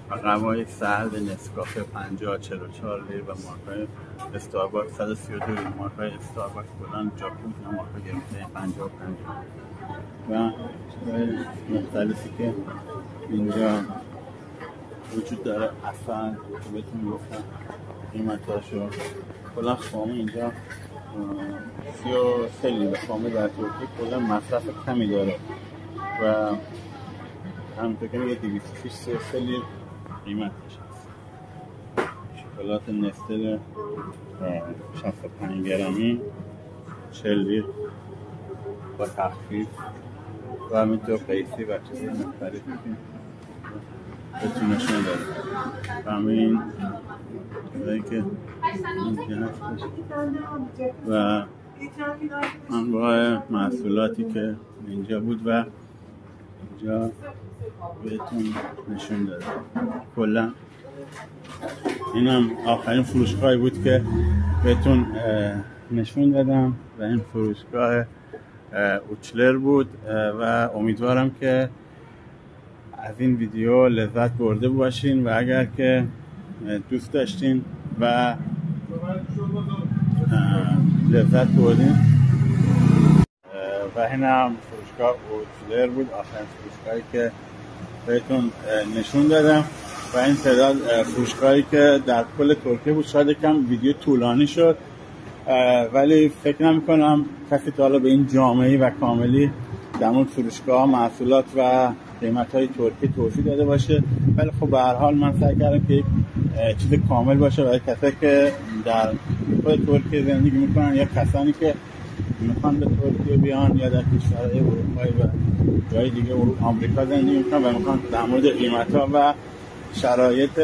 و قهوه‌های سرد نسکافه 50-44 لیتر و مارکای استارباکس 132 لیتر. مارکای استارباکس بلند جاکوب و مارکای گرم‌ترین 55 و چیزهای مختلفی که اینجا وجود داره. اصلا که بهتون گفتم قیمتاشو کلا خامه اینجا 33 لیتر. خامه در ترکیه کلا مصرف کمی داره و همونطور که میگه 233 لیتر قیمتش هست. شکلات نستل 65 گرمی 40 لیتر با تخفیف و همینطور قیسی و چیزهای مختلفی که بهتون نشون داره. و همین چیزایی که اینجا هستش و انواع محصولاتی که اینجا بود و اینجا بهتون نشون داده. کلا اینم آخرین فروشگاهی بود که بهتون نشون دادم و این فروشگاه اوچلر بود و امیدوارم که از این ویدیو لذت برده باشین و اگر که دوست داشتین و لذت بردین و این هم فروشگاه اوچلر بود، آخرین فروشگاهی که بهتون نشون دادم و این تعداد فروشگاهی که در کل ترکیه بود. شاید کم ویدیو طولانی شد ولی فکر نمی‌کنم کسی تا حالا به این جامعی و کاملی در مورد فروشگاه، محصولات و قیمت‌های ترکیه توضیح داده باشه. ولی خب به هر حال من سعی کردم که یک چیز کامل باشه برای کسایی که در خود ترکیه زندگی میکنن یا کسانی که میخوان به ترکیه بیان یا در کشورهای اروپایی و جای دیگه آمریکا زندگی میکنن و میخوان در مورد قیمت‌ها و شرایط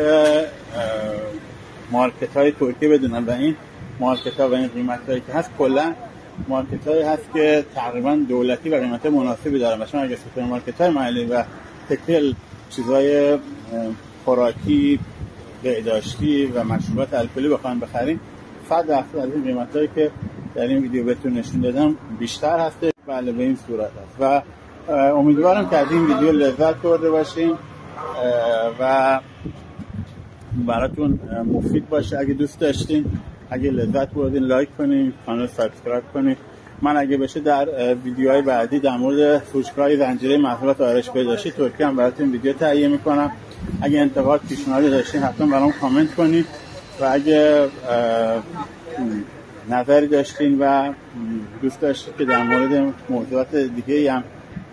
مارکت‌های ترکیه بدونن و این مارکت‌ها و این قیمت‌هایی که هست کلا مارکت‌هایی هست که تقریبا دولتی و قیمت مناسبی دارن و شما اگه سوپرمارکت‌های محلی و تکل چیزای خوراکی، بهداشتی و مشروبات الکلی بخواید بخرین 100% از این قیمت‌هایی که در این ویدیو بهتون نشون دادم بیشتر هست. بله به این صورت هست و امیدوارم که از این ویدیو لذت برده باشین و براتون مفید باشه. اگه دوست داشتین، اگه لذت بردین، لایک کنین، کانال سابسکرایب کنین. من اگه بشه در ویدیوهای بعدی در مورد فروشگاه زنجیره محصولات آرایش بهداشتی ترکیه هم براتون ویدیو تهیه میکنم. اگه انتقاد، پیشنهادی داشتین حتما برام کامنت کنید و اگه نظری داشتین و دوست داشتین که در مورد موضوعات دیگه هم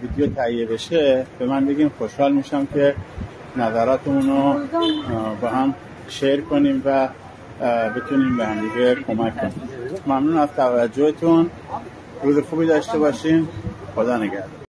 ویدیو تهیه بشه به من بگین. خوشحال میشم که نظراتمون رو با هم شیر کنیم و بتونیم به هم دیگه کمک کنیم. ممنون از توجهتون. روز خوبی داشته باشین. خدا نگهدار.